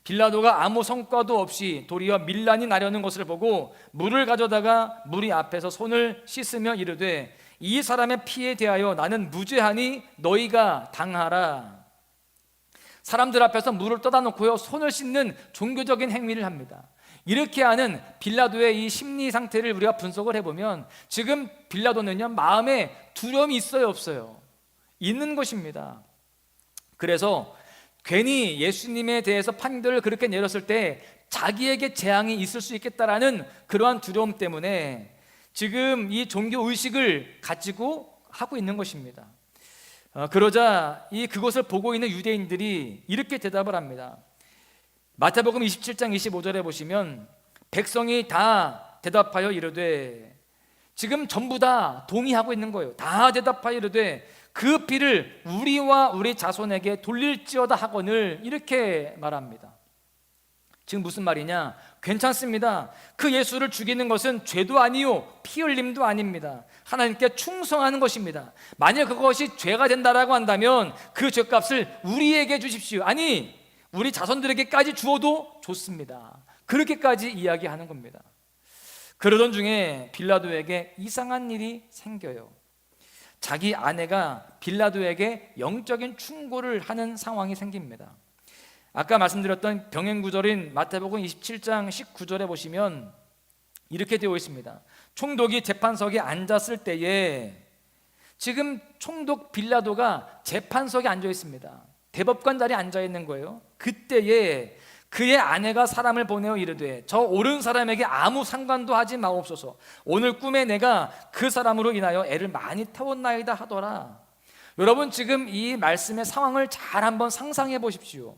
빌라도가 아무 성과도 없이 도리어 밀란이 나려는 것을 보고 물을 가져다가 무리 앞에서 손을 씻으며 이르되 이 사람의 피에 대하여 나는 무죄하니 너희가 당하라. 사람들 앞에서 물을 떠다 놓고요, 손을 씻는 종교적인 행위를 합니다. 이렇게 하는 빌라도의 이 심리 상태를 우리가 분석을 해보면 지금 빌라도는요, 마음에 두려움이 있어요, 없어요? 있는 것입니다. 그래서 괜히 예수님에 대해서 판결을 그렇게 내렸을 때 자기에게 재앙이 있을 수 있겠다라는 그러한 두려움 때문에 지금 이 종교 의식을 가지고 하고 있는 것입니다. 그러자 그것을 보고 있는 유대인들이 이렇게 대답을 합니다. 마태복음 27장 25절에 보시면 백성이 다 대답하여 이르되, 지금 전부 다 동의하고 있는 거예요. 다 대답하여 이르되 그 피를 우리와 우리 자손에게 돌릴지어다 하거늘, 이렇게 말합니다. 지금 무슨 말이냐? 괜찮습니다. 그 예수를 죽이는 것은 죄도 아니요 피 흘림도 아닙니다. 하나님께 충성하는 것입니다. 만약 그것이 죄가 된다라고 한다면 그 죄값을 우리에게 주십시오. 아니, 우리 자손들에게까지 주어도 좋습니다. 그렇게까지 이야기하는 겁니다. 그러던 중에 빌라도에게 이상한 일이 생겨요. 자기 아내가 빌라도에게 영적인 충고를 하는 상황이 생깁니다. 아까 말씀드렸던 병행 구절인 마태복음 27장 19절에 보시면 이렇게 되어 있습니다. 총독이 재판석에 앉았을 때에, 지금 총독 빌라도가 재판석에 앉아 있습니다. 대법관 자리에 앉아 있는 거예요. 그때에 그의 아내가 사람을 보내어 이르되 저 옳은 사람에게 아무 상관도 하지 마옵소서. 오늘 꿈에 내가 그 사람으로 인하여 애를 많이 태웠나이다 하더라. 여러분, 지금 이 말씀의 상황을 잘 한번 상상해 보십시오.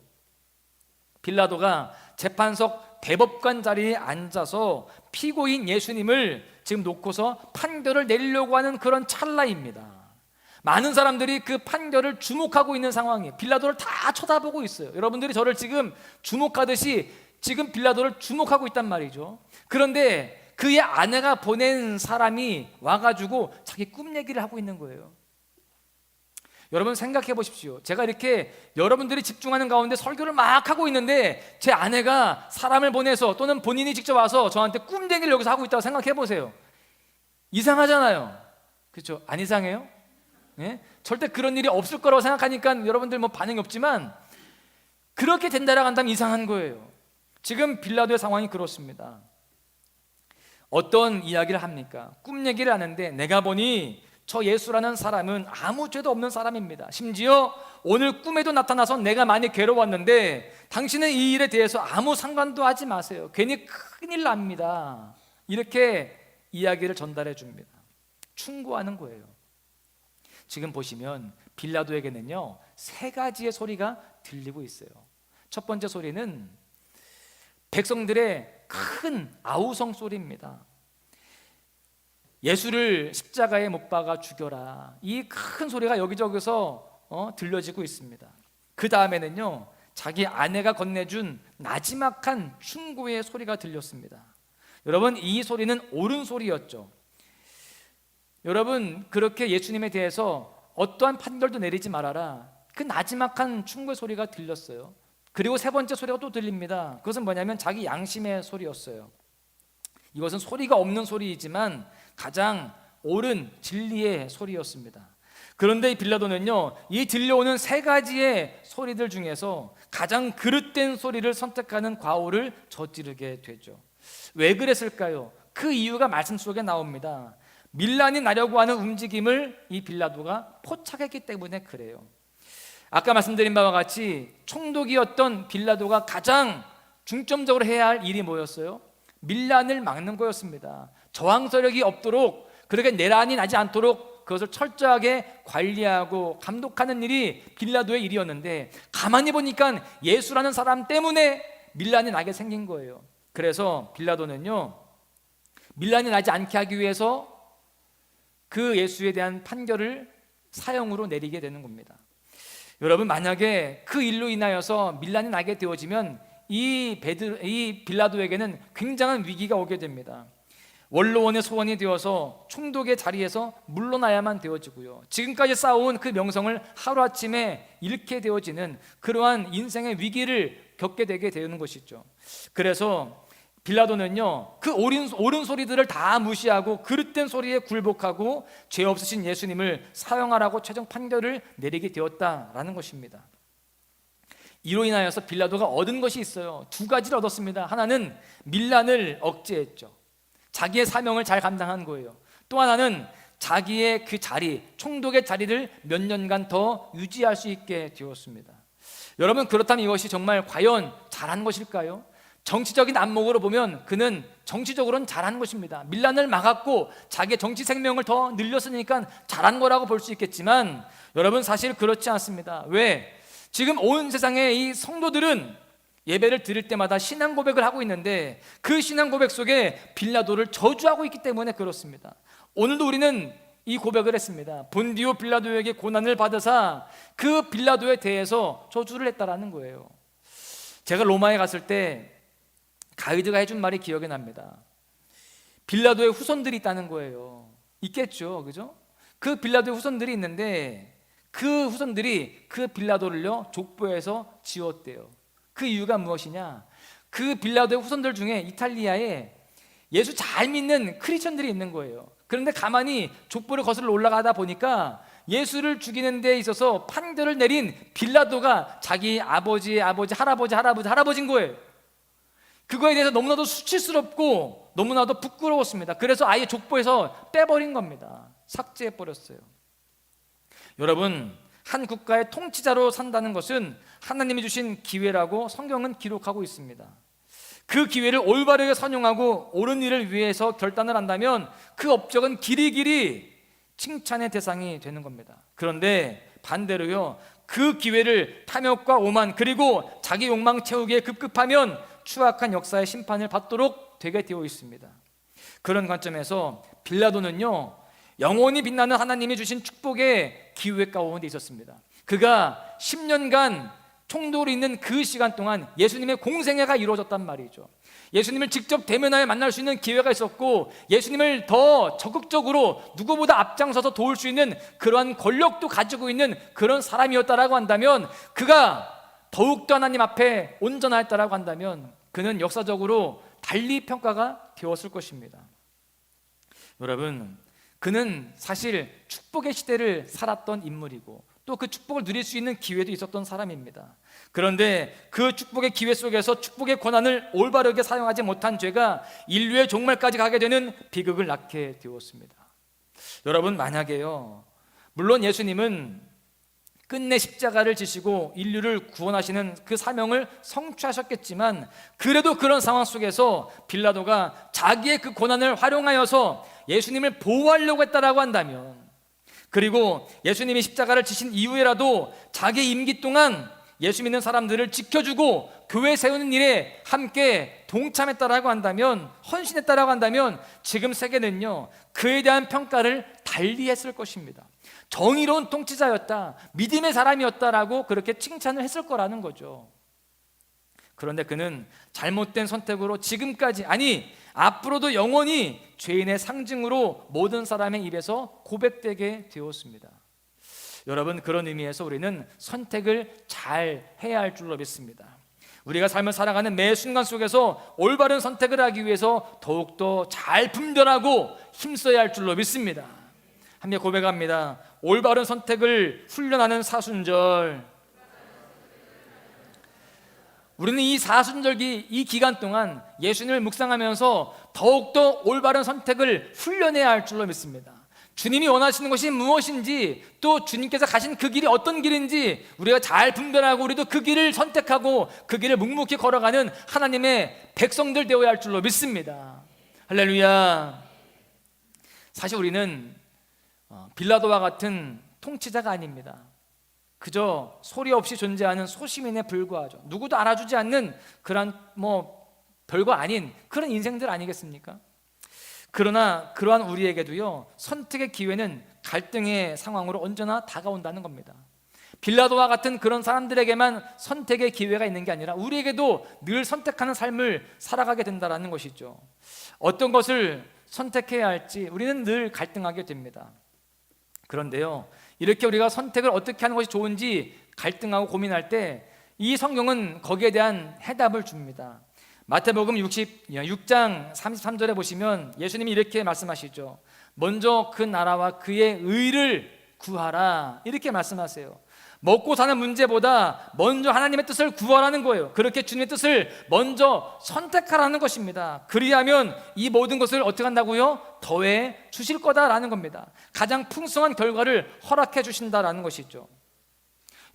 빌라도가 재판석 대법관 자리에 앉아서 피고인 예수님을 지금 놓고서 판결을 내리려고 하는 그런 찰나입니다. 많은 사람들이 그 판결을 주목하고 있는 상황이에요. 빌라도를 다 쳐다보고 있어요. 여러분들이 저를 지금 주목하듯이 지금 빌라도를 주목하고 있단 말이죠. 그런데 그의 아내가 보낸 사람이 와가지고 자기 꿈 얘기를 하고 있는 거예요. 여러분 생각해 보십시오. 제가 이렇게 여러분들이 집중하는 가운데 설교를 막 하고 있는데 제 아내가 사람을 보내서 또는 본인이 직접 와서 저한테 꿈 얘기를 여기서 하고 있다고 생각해 보세요. 이상하잖아요. 그렇죠? 안 이상해요? 예? 절대 그런 일이 없을 거라고 생각하니까 여러분들 뭐 반응이 없지만 그렇게 된다라고 한다면 이상한 거예요. 지금 빌라도의 상황이 그렇습니다. 어떤 이야기를 합니까? 꿈 얘기를 하는데 내가 보니 저 예수라는 사람은 아무 죄도 없는 사람입니다. 심지어 오늘 꿈에도 나타나서 내가 많이 괴로웠는데 당신은 이 일에 대해서 아무 상관도 하지 마세요. 괜히 큰일 납니다. 이렇게 이야기를 전달해 줍니다. 충고하는 거예요. 지금 보시면 빌라도에게는요 3가지의 소리가 들리고 있어요. 첫 번째 소리는 백성들의 큰 아우성 소리입니다. 예수를 십자가에 못 박아 죽여라. 이 큰 소리가 여기저기서 들려지고 있습니다. 그 다음에는요 자기 아내가 건네준 나지막한 충고의 소리가 들렸습니다. 여러분, 이 소리는 옳은 소리였죠. 여러분, 그렇게 예수님에 대해서 어떠한 판결도 내리지 말아라, 그 나지막한 충고의 소리가 들렸어요. 그리고 3번째 소리가 또 들립니다. 그것은 뭐냐면 자기 양심의 소리였어요. 이것은 소리가 없는 소리이지만 가장 옳은 진리의 소리였습니다. 그런데 이 빌라도는요 이 들려오는 3가지의 소리들 중에서 가장 그릇된 소리를 선택하는 과오를 저지르게 되죠. 왜 그랬을까요? 그 이유가 말씀 속에 나옵니다. 밀란이 나려고 하는 움직임을 이 빌라도가 포착했기 때문에 그래요. 아까 말씀드린 바와 같이 총독이었던 빌라도가 가장 중점적으로 해야 할 일이 뭐였어요? 밀란을 막는 거였습니다. 저항 세력이 없도록, 그렇게 내란이 나지 않도록 그것을 철저하게 관리하고 감독하는 일이 빌라도의 일이었는데 가만히 보니까 예수라는 사람 때문에 밀란이 나게 생긴 거예요. 그래서 빌라도는요 밀란이 나지 않게 하기 위해서 그 예수에 대한 판결을 사형으로 내리게 되는 겁니다. 여러분, 만약에 그 일로 인하여서 밀란이 나게 되어지면 이 빌라도에게는 굉장한 위기가 오게 됩니다. 원로원의 소원이 되어서 총독의 자리에서 물러나야만 되어지고요, 지금까지 쌓아온 그 명성을 하루아침에 잃게 되어지는 그러한 인생의 위기를 겪게 되게 되는 것이죠. 그래서 빌라도는요 그 옳은 소리들을 다 무시하고 그릇된 소리에 굴복하고 죄 없으신 예수님을 사형하라고 최종 판결을 내리게 되었다라는 것입니다. 이로 인하여서 빌라도가 얻은 것이 있어요. 2가지를 얻었습니다. 하나는 밀란을 억제했죠. 자기의 사명을 잘 감당한 거예요. 또 하나는 자기의 그 자리, 총독의 자리를 몇 년간 더 유지할 수 있게 되었습니다. 여러분, 그렇다면 이것이 정말 과연 잘한 것일까요? 정치적인 안목으로 보면 그는 정치적으로는 잘한 것입니다. 밀란을 막았고 자기의 정치 생명을 더 늘렸으니까 잘한 거라고 볼 수 있겠지만 여러분, 사실 그렇지 않습니다. 왜? 지금 온 세상의 이 성도들은 예배를 드릴 때마다 신앙 고백을 하고 있는데 그 신앙 고백 속에 빌라도를 저주하고 있기 때문에 그렇습니다. 오늘도 우리는 이 고백을 했습니다. 본디오 빌라도에게 고난을 받으사 그 빌라도에 대해서 저주를 했다라는 거예요. 제가 로마에 갔을 때 가이드가 해준 말이 기억이 납니다. 빌라도의 후손들이 있다는 거예요. 있겠죠, 그죠? 그 빌라도의 후손들이 있는데 그 후손들이 그 빌라도를요 족보에서 지웠대요. 그 이유가 무엇이냐? 그 빌라도의 후손들 중에 이탈리아에 예수 잘 믿는 크리스천들이 있는 거예요. 그런데 가만히 족보를 거슬러 올라가다 보니까 예수를 죽이는 데 있어서 판결을 내린 빌라도가 자기 아버지의 아버지, 할아버지인 거예요. 그거에 대해서 너무나도 수치스럽고 너무나도 부끄러웠습니다. 그래서 아예 족보에서 빼버린 겁니다. 삭제해버렸어요. 여러분, 한 국가의 통치자로 산다는 것은 하나님이 주신 기회라고 성경은 기록하고 있습니다. 그 기회를 올바르게 선용하고 옳은 일을 위해서 결단을 한다면 그 업적은 길이길이 칭찬의 대상이 되는 겁니다. 그런데 반대로요, 그 기회를 탐욕과 오만 그리고 자기 욕망 채우기에 급급하면 추악한 역사의 심판을 받도록 되게 되어 있습니다. 그런 관점에서 빌라도는요 영원히 빛나는 하나님이 주신 축복의 기회 가운데 있었습니다. 그가 10년간 총독으로 있는 그 시간 동안 예수님의 공생애가 이루어졌단 말이죠. 예수님을 직접 대면하여 만날 수 있는 기회가 있었고 예수님을 더 적극적으로 누구보다 앞장서서 도울 수 있는 그러한 권력도 가지고 있는 그런 사람이었다라고 한다면, 그가 더욱더 하나님 앞에 온전하였다라고 한다면 그는 역사적으로 달리 평가가 되었을 것입니다. 여러분, 그는 사실 축복의 시대를 살았던 인물이고 또 그 축복을 누릴 수 있는 기회도 있었던 사람입니다. 그런데 그 축복의 기회 속에서 축복의 권한을 올바르게 사용하지 못한 죄가 인류의 종말까지 가게 되는 비극을 낳게 되었습니다. 여러분, 만약에요, 물론 예수님은 끝내 십자가를 지시고 인류를 구원하시는 그 사명을 성취하셨겠지만, 그래도 그런 상황 속에서 빌라도가 자기의 그 권한을 활용하여서 예수님을 보호하려고 했다라고 한다면, 그리고 예수님이 십자가를 지신 이후에라도 자기 임기 동안 예수 믿는 사람들을 지켜주고 교회 세우는 일에 함께 동참했다라고 한다면, 헌신했다라고 한다면 지금 세계는요 그에 대한 평가를 달리 했을 것입니다. 정의로운 통치자였다, 믿음의 사람이었다라고 그렇게 칭찬을 했을 거라는 거죠. 그런데 그는 잘못된 선택으로 지금까지, 아니 앞으로도 영원히 죄인의 상징으로 모든 사람의 입에서 고백되게 되었습니다. 여러분, 그런 의미에서 우리는 선택을 잘 해야 할 줄로 믿습니다. 우리가 삶을 살아가는 매 순간 속에서 올바른 선택을 하기 위해서 더욱더 잘 분별하고 힘써야 할 줄로 믿습니다. 함께 고백합니다. 올바른 선택을 훈련하는 사순절. 우리는 이 사순절기, 이 기간 동안 예수님을 묵상하면서 더욱더 올바른 선택을 훈련해야 할 줄로 믿습니다. 주님이 원하시는 것이 무엇인지, 또 주님께서 가신 그 길이 어떤 길인지 우리가 잘 분별하고 우리도 그 길을 선택하고 그 길을 묵묵히 걸어가는 하나님의 백성들 되어야 할 줄로 믿습니다. 할렐루야. 사실 우리는 빌라도와 같은 통치자가 아닙니다. 그저 소리 없이 존재하는 소시민에 불과하죠. 누구도 알아주지 않는 그런 별거 아닌 그런 인생들 아니겠습니까? 그러나 그러한 우리에게도요 선택의 기회는 갈등의 상황으로 언제나 다가온다는 겁니다. 빌라도와 같은 그런 사람들에게만 선택의 기회가 있는 게 아니라 우리에게도 늘 선택하는 삶을 살아가게 된다는 것이죠. 어떤 것을 선택해야 할지 우리는 늘 갈등하게 됩니다. 그런데요, 이렇게 우리가 선택을 어떻게 하는 것이 좋은지 갈등하고 고민할 때 이 성경은 거기에 대한 해답을 줍니다. 마태복음 6장 33절에 보시면 예수님이 이렇게 말씀하시죠. 먼저 그 나라와 그의 의를 구하라, 이렇게 말씀하세요. 먹고 사는 문제보다 먼저 하나님의 뜻을 구하라는 거예요. 그렇게 주님의 뜻을 먼저 선택하라는 것입니다. 그리하면 이 모든 것을 어떻게 한다고요? 더해 주실 거다라는 겁니다. 가장 풍성한 결과를 허락해 주신다라는 것이죠.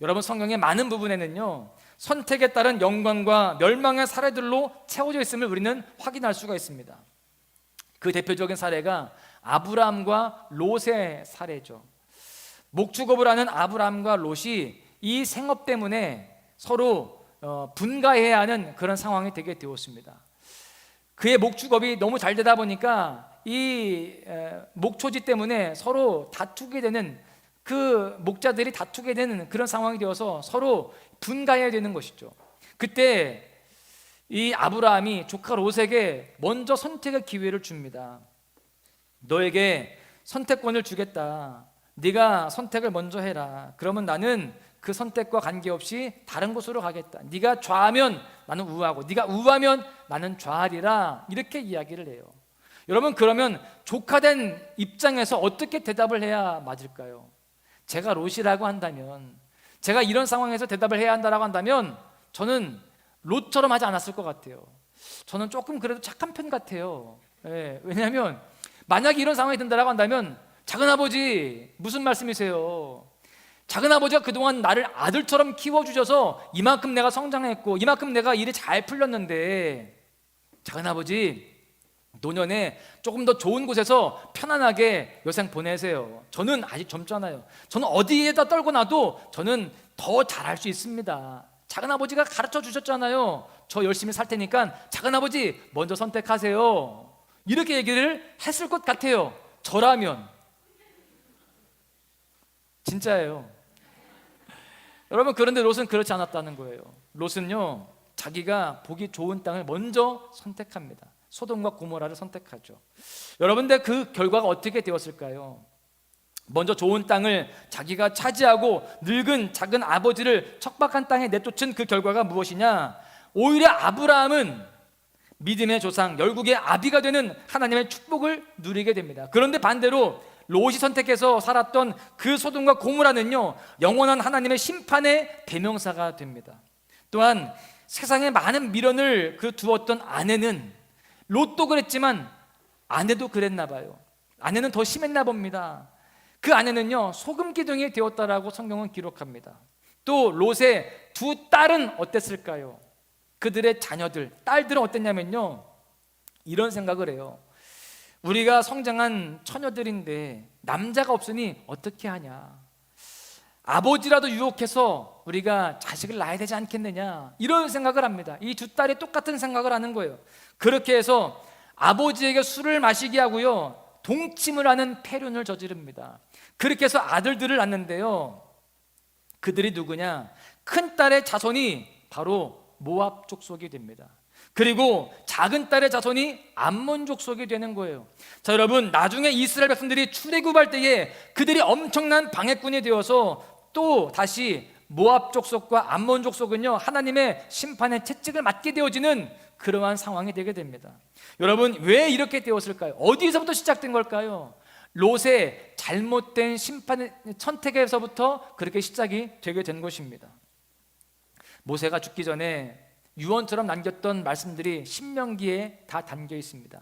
여러분, 성경의 많은 부분에는요 선택에 따른 영광과 멸망의 사례들로 채워져 있음을 우리는 확인할 수가 있습니다. 그 대표적인 사례가 아브라함과 롯의 사례죠. 목축업을 하는 아브라함과 롯이 이 생업 때문에 서로 분가해야 하는 그런 상황이 되게 되었습니다. 그의 목축업이 너무 잘 되다 보니까 이 목초지 때문에 서로 다투게 되는, 그 목자들이 다투게 되는 그런 상황이 되어서 서로 분가해야 되는 것이죠. 그때 이 아브라함이 조카 롯에게 먼저 선택의 기회를 줍니다. 너에게 선택권을 주겠다. 네가 선택을 먼저 해라. 그러면 나는 그 선택과 관계없이 다른 곳으로 가겠다. 네가 좌하면 나는 우하고 네가 우하면 나는 좌하리라. 이렇게 이야기를 해요. 여러분, 그러면 조카된 입장에서 어떻게 대답을 해야 맞을까요? 제가 롯이라고 한다면, 제가 이런 상황에서 대답을 해야 한다라고 한다면 저는 롯처럼 하지 않았을 것 같아요. 저는 조금 그래도 착한 편 같아요. 왜냐하면 만약에 이런 상황이 된다라고 한다면, 작은아버지 무슨 말씀이세요? 작은아버지가 그동안 나를 아들처럼 키워주셔서 이만큼 내가 성장했고 이만큼 내가 일이 잘 풀렸는데, 작은아버지 노년에 조금 더 좋은 곳에서 편안하게 여생 보내세요. 저는 아직 젊잖아요. 저는 어디에다 떨고 놔도 저는 더 잘할 수 있습니다. 작은아버지가 가르쳐 주셨잖아요. 저 열심히 살 테니까 작은아버지 먼저 선택하세요. 이렇게 얘기를 했을 것 같아요. 저라면. 진짜예요. 여러분, 그런데 롯은 그렇지 않았다는 거예요. 롯은요, 자기가 보기 좋은 땅을 먼저 선택합니다. 소돔과 고모라를 선택하죠. 여러분, 근데 그 결과가 어떻게 되었을까요? 먼저 좋은 땅을 자기가 차지하고 늙은 작은 아버지를 척박한 땅에 내쫓은 그 결과가 무엇이냐? 오히려 아브라함은 믿음의 조상, 열국의 아비가 되는 하나님의 축복을 누리게 됩니다. 그런데 반대로 롯이 선택해서 살았던 그 소돔과 고모라는요, 영원한 하나님의 심판의 대명사가 됩니다. 또한 세상에 많은 미련을 두었던 아내는, 롯도 그랬지만 아내도 그랬나 봐요. 아내는 더 심했나 봅니다. 그 아내는요, 소금 기둥이 되었다라고 성경은 기록합니다. 또 롯의 두 딸은 어땠을까요? 그들의 자녀들, 딸들은 어땠냐면요, 이런 생각을 해요. 우리가 성장한 처녀들인데 남자가 없으니 어떻게 하냐, 아버지라도 유혹해서 우리가 자식을 낳아야 되지 않겠느냐, 이런 생각을 합니다. 이 두 딸이 똑같은 생각을 하는 거예요. 그렇게 해서 아버지에게 술을 마시게 하고요, 동침을 하는 폐륜을 저지릅니다. 그렇게 해서 아들들을 낳는데요, 그들이 누구냐? 큰 딸의 자손이 바로 모압 족속이 됩니다. 그리고 작은 딸의 자손이 암몬 족속이 되는 거예요. 자, 여러분, 나중에 이스라엘 백성들이 출애굽할 때에 그들이 엄청난 방해꾼이 되어서 또 다시 모압 족속과 암몬 족속은요, 하나님의 심판의 채찍을 맞게 되어지는 그러한 상황이 되게 됩니다. 여러분, 왜 이렇게 되었을까요? 어디서부터 시작된 걸까요? 롯의 잘못된 심판의 선택에서부터 그렇게 시작이 되게 된 것입니다. 모세가 죽기 전에 유언처럼 남겼던 말씀들이 신명기에 다 담겨 있습니다.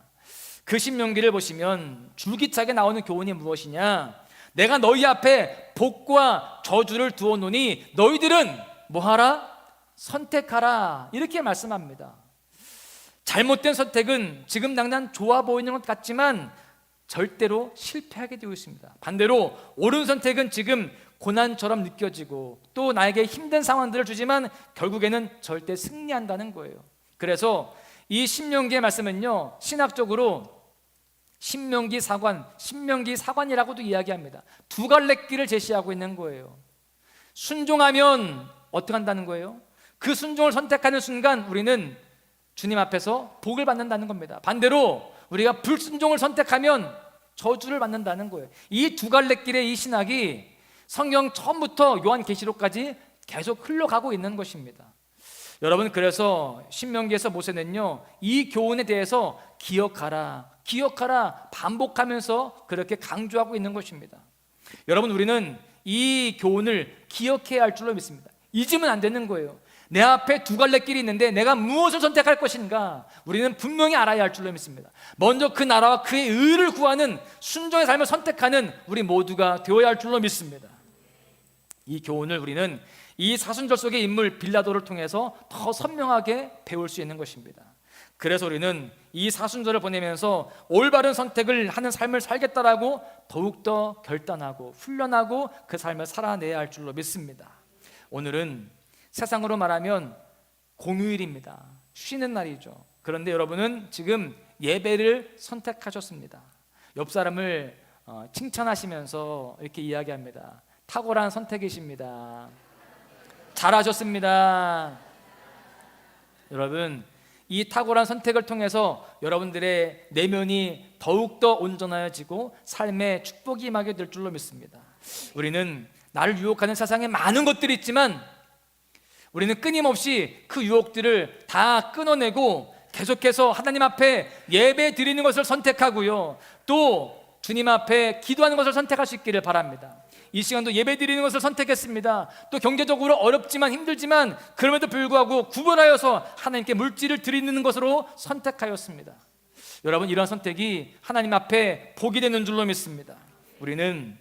그 신명기를 보시면 줄기차게 나오는 교훈이 무엇이냐? 내가 너희 앞에 복과 저주를 두어놓으니 너희들은 뭐하라? 선택하라. 이렇게 말씀합니다. 잘못된 선택은 지금 당장 좋아 보이는 것 같지만 절대로 실패하게 되어 있습니다. 반대로 옳은 선택은 지금 고난처럼 느껴지고 또 나에게 힘든 상황들을 주지만 결국에는 절대 승리한다는 거예요. 그래서 이 신명기의 말씀은요, 신학적으로 신명기 사관이라고도 이야기합니다. 두 갈래 길을 제시하고 있는 거예요. 순종하면 어떻게 한다는 거예요? 그 순종을 선택하는 순간 우리는 주님 앞에서 복을 받는다는 겁니다. 반대로 우리가 불순종을 선택하면 저주를 받는다는 거예요. 이 두 갈래 길의 이 신학이 성경 처음부터 요한계시록까지 계속 흘러가고 있는 것입니다. 여러분, 그래서 신명기에서 모세는요, 이 교훈에 대해서 기억하라 반복하면서 그렇게 강조하고 있는 것입니다. 여러분, 우리는 이 교훈을 기억해야 할 줄로 믿습니다. 잊으면 안 되는 거예요. 내 앞에 두 갈래 길이 있는데 내가 무엇을 선택할 것인가, 우리는 분명히 알아야 할 줄로 믿습니다. 먼저 그 나라와 그의 의를 구하는 순종의 삶을 선택하는 우리 모두가 되어야 할 줄로 믿습니다. 이 교훈을 우리는 이 사순절 속의 인물 빌라도를 통해서 더 선명하게 배울 수 있는 것입니다. 그래서 우리는 이 사순절을 보내면서 올바른 선택을 하는 삶을 살겠다라고 더욱더 결단하고 훈련하고 그 삶을 살아내야 할 줄로 믿습니다. 오늘은 세상으로 말하면 공휴일입니다. 쉬는 날이죠. 그런데 여러분은 지금 예배를 선택하셨습니다. 옆 사람을 칭찬하시면서 이렇게 이야기합니다. 탁월한 선택이십니다. 잘하셨습니다. 여러분, 이 탁월한 선택을 통해서 여러분들의 내면이 더욱더 온전해지고 삶에 축복이 임하게 될 줄로 믿습니다. 우리는 나를 유혹하는 세상에 많은 것들이 있지만 우리는 끊임없이 그 유혹들을 다 끊어내고 계속해서 하나님 앞에 예배 드리는 것을 선택하고요, 또 주님 앞에 기도하는 것을 선택할 수 있기를 바랍니다. 이 시간도 예배 드리는 것을 선택했습니다. 또 경제적으로 어렵지만 힘들지만 그럼에도 불구하고 구별하여서 하나님께 물질을 드리는 것으로 선택하였습니다. 여러분, 이러한 선택이 하나님 앞에 복이 되는 줄로 믿습니다. 우리는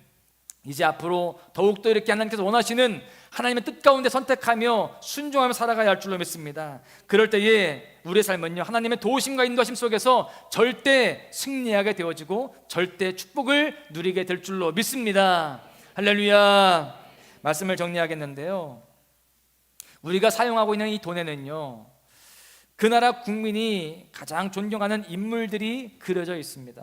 이제 앞으로 더욱더 이렇게 하나님께서 원하시는 하나님의 뜻 가운데 선택하며 순종하며 살아가야 할 줄로 믿습니다. 그럴 때에 우리의 삶은요, 하나님의 도우심과 인도하심 속에서 절대 승리하게 되어지고 절대 축복을 누리게 될 줄로 믿습니다. 할렐루야. 말씀을 정리하겠는데요, 우리가 사용하고 있는 이 돈에는요, 그 나라 국민이 가장 존경하는 인물들이 그려져 있습니다.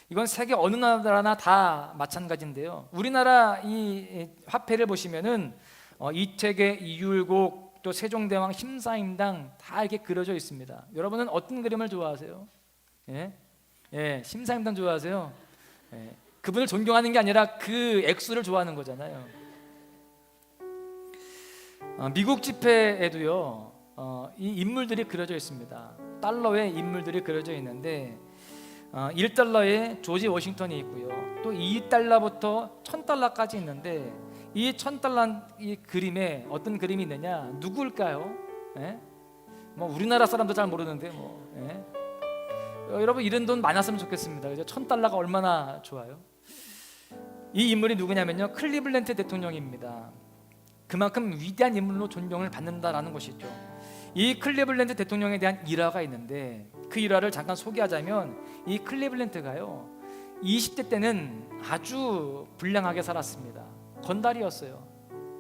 이건 세계 어느 나라나 다 마찬가지인데요, 우리나라 이 화폐를 보시면은 이태계, 이율곡, 또 세종대왕, 심사임당 다 이렇게 그려져 있습니다. 여러분은 어떤 그림을 좋아하세요? 심사임당 좋아하세요? 그분을 존경하는 게 아니라 그 액수를 좋아하는 거잖아요. 미국 지폐에도요, 이 인물들이 그려져 있습니다. 달러에 인물들이 그려져 있는데 1달러에 조지 워싱턴이 있고요, 또 2달러부터 1000달러까지 있는데 이 1000달러 이 그림에 어떤 그림이 있느냐, 누구일까요? 뭐 우리나라 사람도 잘 모르는데 여러분, 이런 돈 많았으면 좋겠습니다. 그죠? 1000달러가 얼마나 좋아요? 이 인물이 누구냐면요, 클리블랜드 대통령입니다. 그만큼 위대한 인물로 존경을 받는다라는 것이죠. 이 클리블랜드 대통령에 대한 일화가 있는데 그 일화를 잠깐 소개하자면, 이 클리블랜드가요 20대 때는 아주 불량하게 살았습니다. 건달이었어요.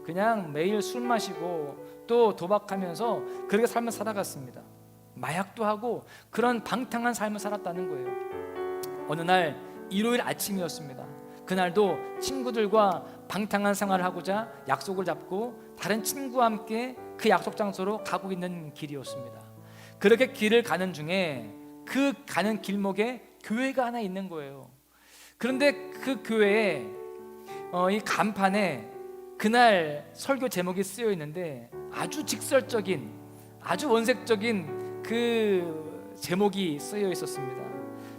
그냥 매일 술 마시고 또 도박하면서 그렇게 삶을 살아갔습니다. 마약도 하고 그런 방탕한 삶을 살았다는 거예요. 어느 날 일요일 아침이었습니다. 그날도 친구들과 방탕한 생활을 하고자 약속을 잡고 다른 친구와 함께 그 약속 장소로 가고 있는 길이었습니다. 그렇게 길을 가는 중에 그 가는 길목에 교회가 하나 있는 거예요. 그런데 그 교회에 이 간판에 그날 설교 제목이 쓰여 있는데 아주 직설적인, 아주 원색적인 그 제목이 쓰여 있었습니다.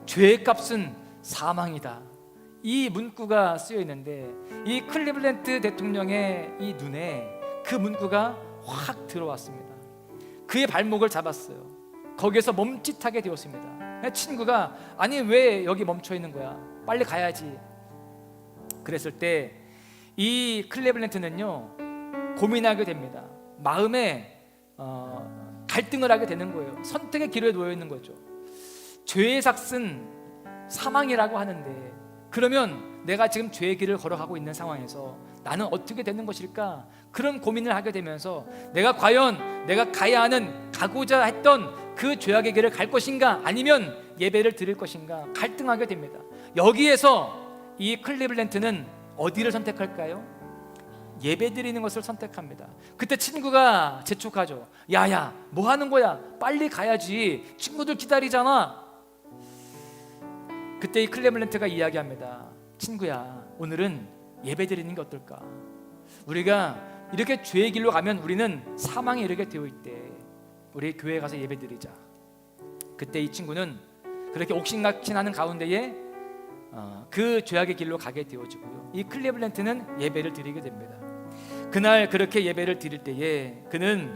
죄의 값은 사망이다. 이 문구가 쓰여 있는데 이 클리블랜드 대통령의 이 눈에 그 문구가 확 들어왔습니다. 그의 발목을 잡았어요. 거기에서 멈칫하게 되었습니다. 친구가 아니 왜 여기 멈춰 있는 거야? 빨리 가야지. 그랬을 때 이 클리블랜드는요 고민하게 됩니다. 마음에 갈등을 하게 되는 거예요. 선택의 기로에 놓여 있는 거죠. 죄의 삭은 사망이라고 하는데 그러면 내가 지금 죄의 길을 걸어가고 있는 상황에서 나는 어떻게 되는 것일까? 그런 고민을 하게 되면서 내가 과연 내가 가야 하는, 가고자 했던 그 죄악의 길을 갈 것인가, 아니면 예배를 드릴 것인가 갈등하게 됩니다. 여기에서 이 클리블랜드는 어디를 선택할까요? 예배 드리는 것을 선택합니다. 그때 친구가 재촉하죠. 야야, 뭐 하는 거야? 빨리 가야지. 친구들 기다리잖아. 그때 이 클리블랜드가 이야기합니다. 친구야, 오늘은 예배 드리는 게 어떨까? 우리가 이렇게 죄의 길로 가면 우리는 사망에 이르게 되어 있대. 우리 교회에 가서 예배 드리자. 그때 이 친구는 그렇게 옥신각신하는 가운데에 그 죄악의 길로 가게 되어지고요, 이 클리블랜드는 예배를 드리게 됩니다. 그날 그렇게 예배를 드릴 때에 그는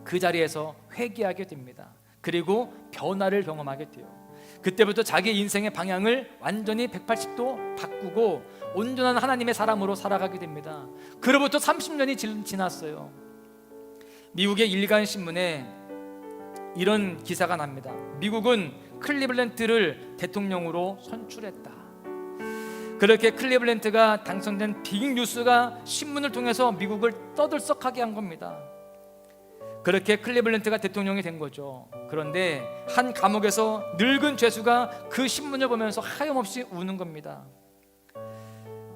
그 자리에서 회개하게 됩니다. 그리고 변화를 경험하게 돼요. 그때부터 자기 인생의 방향을 완전히 180도 바꾸고 온전한 하나님의 사람으로 살아가게 됩니다. 그로부터 30년이 지났어요. 미국의 일간 신문에 이런 기사가 납니다. 미국은 클리블랜드를 대통령으로 선출했다. 그렇게 클리블랜드가 당선된 빅뉴스가 신문을 통해서 미국을 떠들썩하게 한 겁니다. 그렇게 클리블랜드가 대통령이 된 거죠. 그런데 한 감옥에서 늙은 죄수가 그 신문을 보면서 하염없이 우는 겁니다.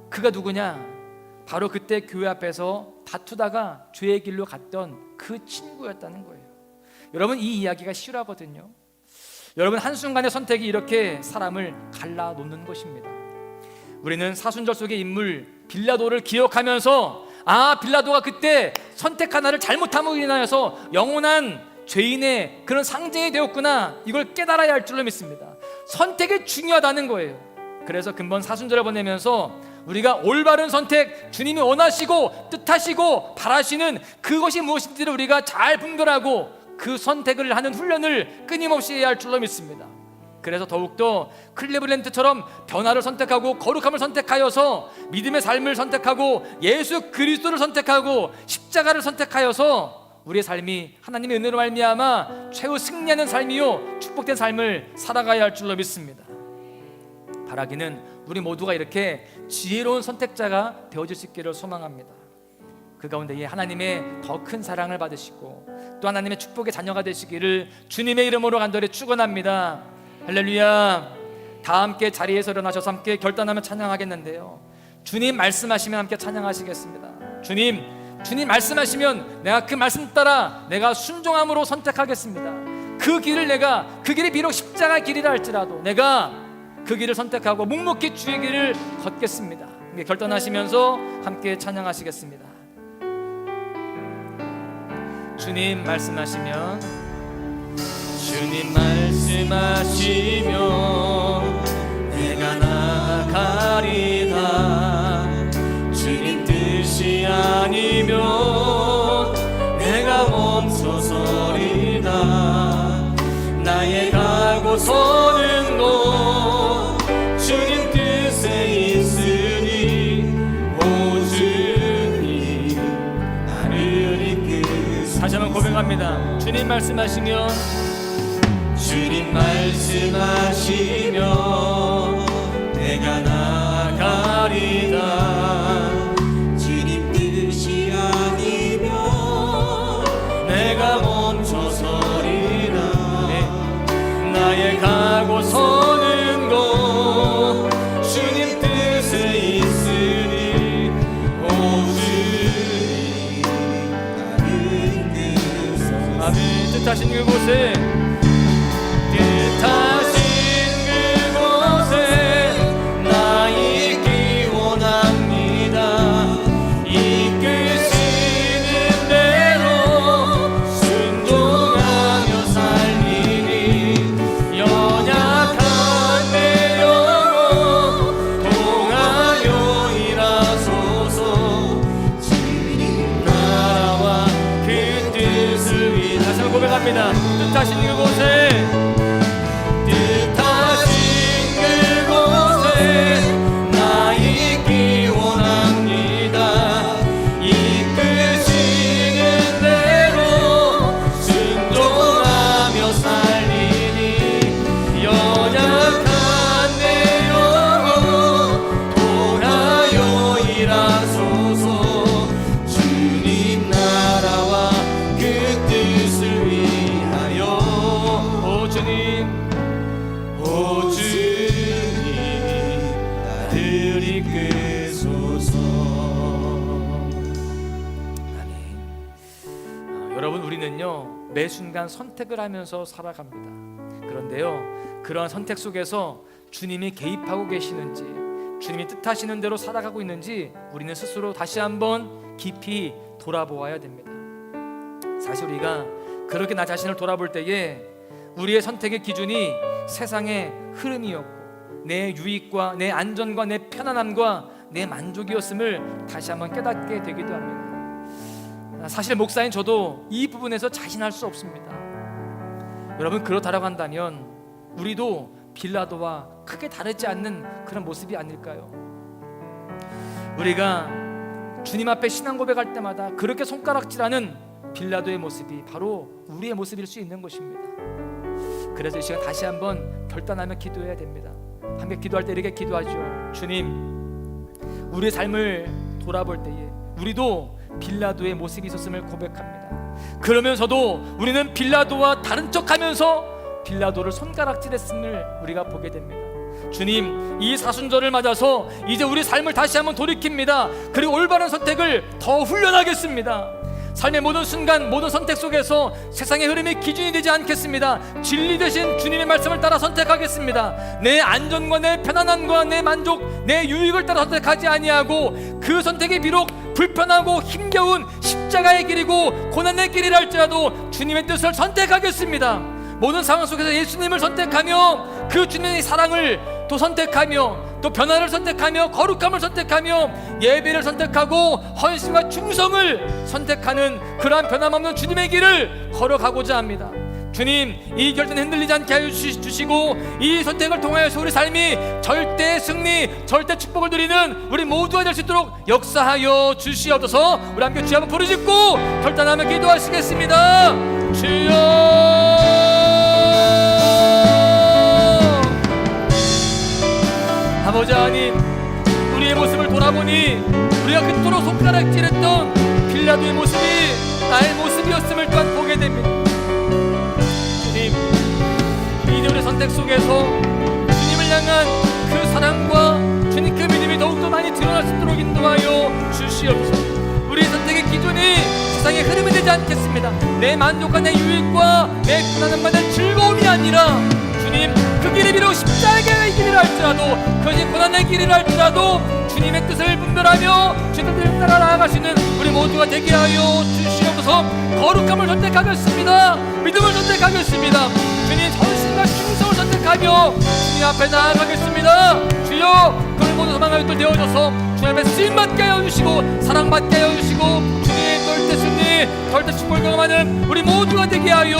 그가 누구냐? 바로 그때 교회 앞에서 다투다가 죄의 길로 갔던 그 친구였다는 거예요. 여러분, 이 이야기가 실화거든요. 여러분, 한순간의 선택이 이렇게 사람을 갈라놓는 것입니다. 우리는 사순절 속의 인물 빌라도를 기억하면서 빌라도가 그때 선택 하나를 잘못함으로 인하여서 영원한 죄인의 그런 상징이 되었구나, 이걸 깨달아야 할 줄로 믿습니다. 선택이 중요하다는 거예요. 그래서 근본 사순절을 보내면서 우리가 올바른 선택, 주님이 원하시고 뜻하시고 바라시는 그것이 무엇인지를 우리가 잘 분별하고 그 선택을 하는 훈련을 끊임없이 해야 할 줄로 믿습니다. 그래서 더욱더 클리브랜드처럼 변화를 선택하고 거룩함을 선택하여서 믿음의 삶을 선택하고 예수 그리스도를 선택하고 십자가를 선택하여서 우리의 삶이 하나님의 은혜로 말미암아 최후 승리하는 삶이요 축복된 삶을 살아가야 할 줄로 믿습니다. 바라기는 우리 모두가 이렇게 지혜로운 선택자가 되어질 수 있기를 소망합니다. 그 가운데에 하나님의 더 큰 사랑을 받으시고 또 하나님의 축복의 자녀가 되시기를 주님의 이름으로 간절히 축원합니다. 할렐루야. 다 함께 자리에서 일어나셔서 함께 결단하며 찬양하겠는데요, 주님 말씀하시면 함께 찬양하시겠습니다. 주님 말씀하시면 내가 그 말씀 따라 내가 순종함으로 선택하겠습니다. 그 길이 비록 십자가 길이라 할지라도 내가 그 길을 선택하고 묵묵히 주의 길을 걷겠습니다. 결단하시면서 함께 찬양하시겠습니다. 주님 말씀하시면 내가 나아가리다. 주님 뜻이 아니면 내가 멈춰서리다. 나의 가고서는 곳 주님 뜻에 있으니 오 주님 나를 이끄소서. 다시 한번 고백합니다. 주님 말씀하시면 내가 나아가리다. 주님 뜻이 아니면 내가 멈춰서리라. 나의 가고 서는 곳 주님 뜻에 있으니 오 주님 나를 이끄소서. 아멘. 뜻하신 그곳에 나 있기 원합니다. 이끄시는 대로 순종하며 살리니 연약한 내 영혼 통하여 일하소서. 주님 나라와 그 뜻을 위해 다시 한번 고백합니다. 뜻하신 그곳에 나 있기 원합니다. 이끄시는 대로 순종하며 살리니 연약한 내 영혼 통하여 일하소서. 주님 나라와 그 뜻을 위하여 오 주님 나를 이끄소서. 아멘. 여러분, 우리는요 매 순간 선택을 하면서 살아갑니다. 그런데요 그러한 선택 속에서 주님이 개입하고 계시는지, 주님이 뜻하시는 대로 살아가고 있는지 우리는 스스로 다시 한번 깊이 돌아보아야 됩니다. 사실 우리가 그렇게 나 자신을 돌아볼 때에 우리의 선택의 기준이 세상의 흐름이었고 내 유익과 내 안전과 내 편안함과 내 만족이었음을 다시 한번 깨닫게 되기도 합니다. 사실 목사인 저도 이 부분에서 자신할 수 없습니다. 여러분, 그렇다라고 한다면 우리도 빌라도와 크게 다르지 않는 그런 모습이 아닐까요? 우리가 주님 앞에 신앙 고백할 때마다 그렇게 손가락질하는 빌라도의 모습이 바로 우리의 모습일 수 있는 것입니다. 그래서 이 시간 다시 한번 결단하며 기도해야 됩니다. 함께 기도할 때 이렇게 기도하죠. 주님, 우리의 삶을 돌아볼 때에 우리도 빌라도의 모습이 있었음을 고백합니다. 그러면서도 우리는 빌라도와 다른 척하면서 빌라도를 손가락질했음을 우리가 보게 됩니다. 주님, 이 사순절을 맞아서 이제 우리 삶을 다시 한번 돌이킵니다. 그리고 올바른 선택을 더 훈련하겠습니다. 삶의 모든 순간, 모든 선택 속에서 세상의 흐름이 기준이 되지 않겠습니다. 진리 대신 주님의 말씀을 따라 선택하겠습니다. 내 안전과 내 편안함과 내 만족, 내 유익을 따라 선택하지 아니하고, 그 선택이 비록 불편하고 힘겨운 십자가의 길이고 고난의 길이라 할지라도 주님의 뜻을 선택하겠습니다. 모든 상황 속에서 예수님을 선택하며 그 주님의 사랑을 또 선택하며, 또 변화를 선택하며, 거룩함을 선택하며, 예배를 선택하고 헌신과 충성을 선택하는 그러한 변함없는 주님의 길을 걸어가고자 합니다. 주님, 이 결단 흔들리지 않게 하여 주시고, 이 선택을 통하여서 우리 삶이 절대 승리, 절대 축복을 누리는 우리 모두가 될 수 있도록 역사하여 주시옵소서. 우리 함께 주여 한번 부르짖고 결단하며 기도하시겠습니다. 주여, 아버지 하나님, 우리의 모습을 돌아보니 우리가 그토록 손가락질했던 빌라도의 모습이 나의 모습이었음을 또한 보게 됩니다. 주님, 이들의 선택 속에서 주님을 향한 그 사랑과 주님 그 믿음이 더욱더 많이 드러날 수 있도록 인도하여 주시옵소서. 우리의 선택의 기준이 세상의 흐름이 되지 않겠습니다. 내 만족과 내 유익과 내 편안함과 내 즐거움이 아니라, 주님, 그 길이 비록 십자가의 길이라 할지라도, 그것이 고난의 길이라 할지라도 주님의 뜻을 분별하며 주님의 뜻을 따라 나아가시는 우리 모두가 되게 하여 주시옵소서. 거룩함을 선택하겠습니다. 믿음을 선택하겠습니다. 주님, 헌신과 충성을 선택하며 주님 앞에 나아가겠습니다. 주여, 그를 모두 소망하여 또 되어져서 주님 앞에 쓰임받게 하여 주시고 사랑받게 하여 주시고 주님의 절대 승리, 절대 축복을 경험하는 우리 모두가 되게 하여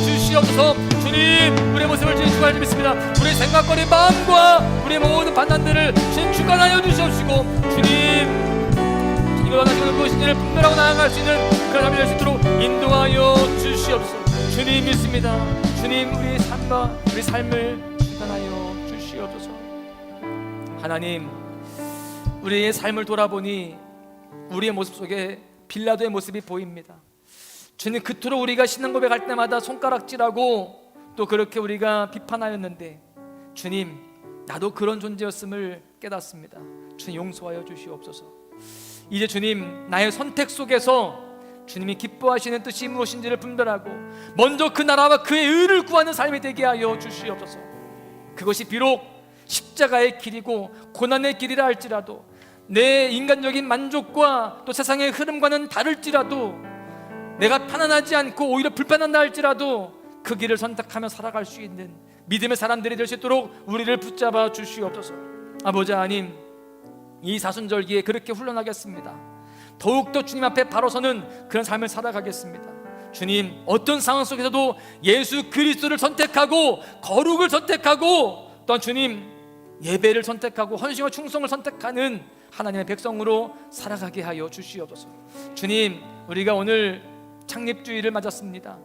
주시옵소서. 주님, 우리의 모습을 주님 주관하여 믿습니다. 우리의 생각거리 마음과 우리의 모든 판단들을 주님 주관하여 주시옵시고, 주님, 이거 원하시는 무엇인지를 분별하고 나아갈 수 있는 그런 삶이 될 수 있도록 인도하여 주시옵소서. 주님 믿습니다. 주님, 우리의 삶과 우리 삶을 주관하여 주시옵소서. 하나님, 우리의 삶을 돌아보니 우리의 모습 속에 빌라도의 모습이 보입니다. 주님, 그토록 우리가 신앙 고백할 때마다 손가락질하고 또 그렇게 우리가 비판하였는데, 주님, 나도 그런 존재였음을 깨닫습니다. 주님, 용서하여 주시옵소서. 이제 주님, 나의 선택 속에서 주님이 기뻐하시는 뜻이 무엇인지를 분별하고 먼저 그 나라와 그의 의를 구하는 삶이 되게 하여 주시옵소서. 그것이 비록 십자가의 길이고 고난의 길이라 할지라도, 내 인간적인 만족과 또 세상의 흐름과는 다를지라도, 내가 편안하지 않고 오히려 불편한다 할지라도 그 길을 선택하며 살아갈 수 있는 믿음의 사람들이 될 수 있도록 우리를 붙잡아 주시옵소서. 아버지 하나님, 이 사순절기에 그렇게 훈련하겠습니다. 더욱더 주님 앞에 바로 서는 그런 삶을 살아가겠습니다. 주님, 어떤 상황 속에서도 예수 그리스도를 선택하고 거룩을 선택하고 또한 주님, 예배를 선택하고 헌신과 충성을 선택하는 하나님의 백성으로 살아가게 하여 주시옵소서. 주님, 우리가 오늘 창립주일을 맞았습니다.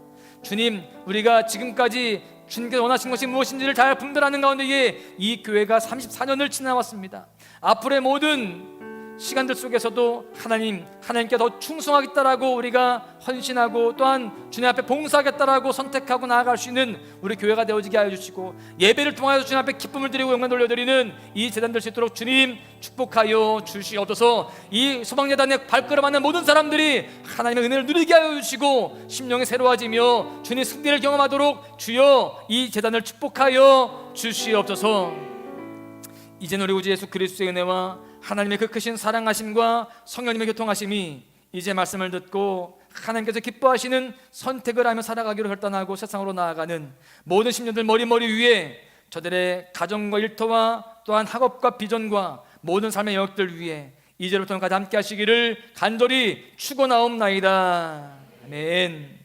주님, 우리가 지금까지 주님께서 원하신 것이 무엇인지를 잘 분별하는 가운데에 이 교회가 34년을 지나왔습니다. 앞으로의 모든 시간들 속에서도 하나님께 더 충성하겠다라고 우리가 헌신하고 또한 주님 앞에 봉사하겠다라고 선택하고 나아갈 수 있는 우리 교회가 되어지게 하여 주시고, 예배를 통하여서 주님 앞에 기쁨을 드리고 영광 돌려드리는 이 재단 될 수 있도록 주님 축복하여 주시옵소서. 이 소망예단에 발걸음하는 모든 사람들이 하나님의 은혜를 누리게 하여 주시고 심령이 새로워지며 주님 승리를 경험하도록 주여 이 재단을 축복하여 주시옵소서. 이제는 우리 구주 예수 그리스도의 은혜와 하나님의 그 크신 사랑하심과 성령님의 교통하심이 이제 말씀을 듣고 하나님께서 기뻐하시는 선택을 하며 살아가기로 결단하고 세상으로 나아가는 모든 심령들 머리 위에, 저들의 가정과 일터와 또한 학업과 비전과 모든 삶의 영역들 위에 이제부터까지 함께 하시기를 간절히 축원하옵나이다. 아멘.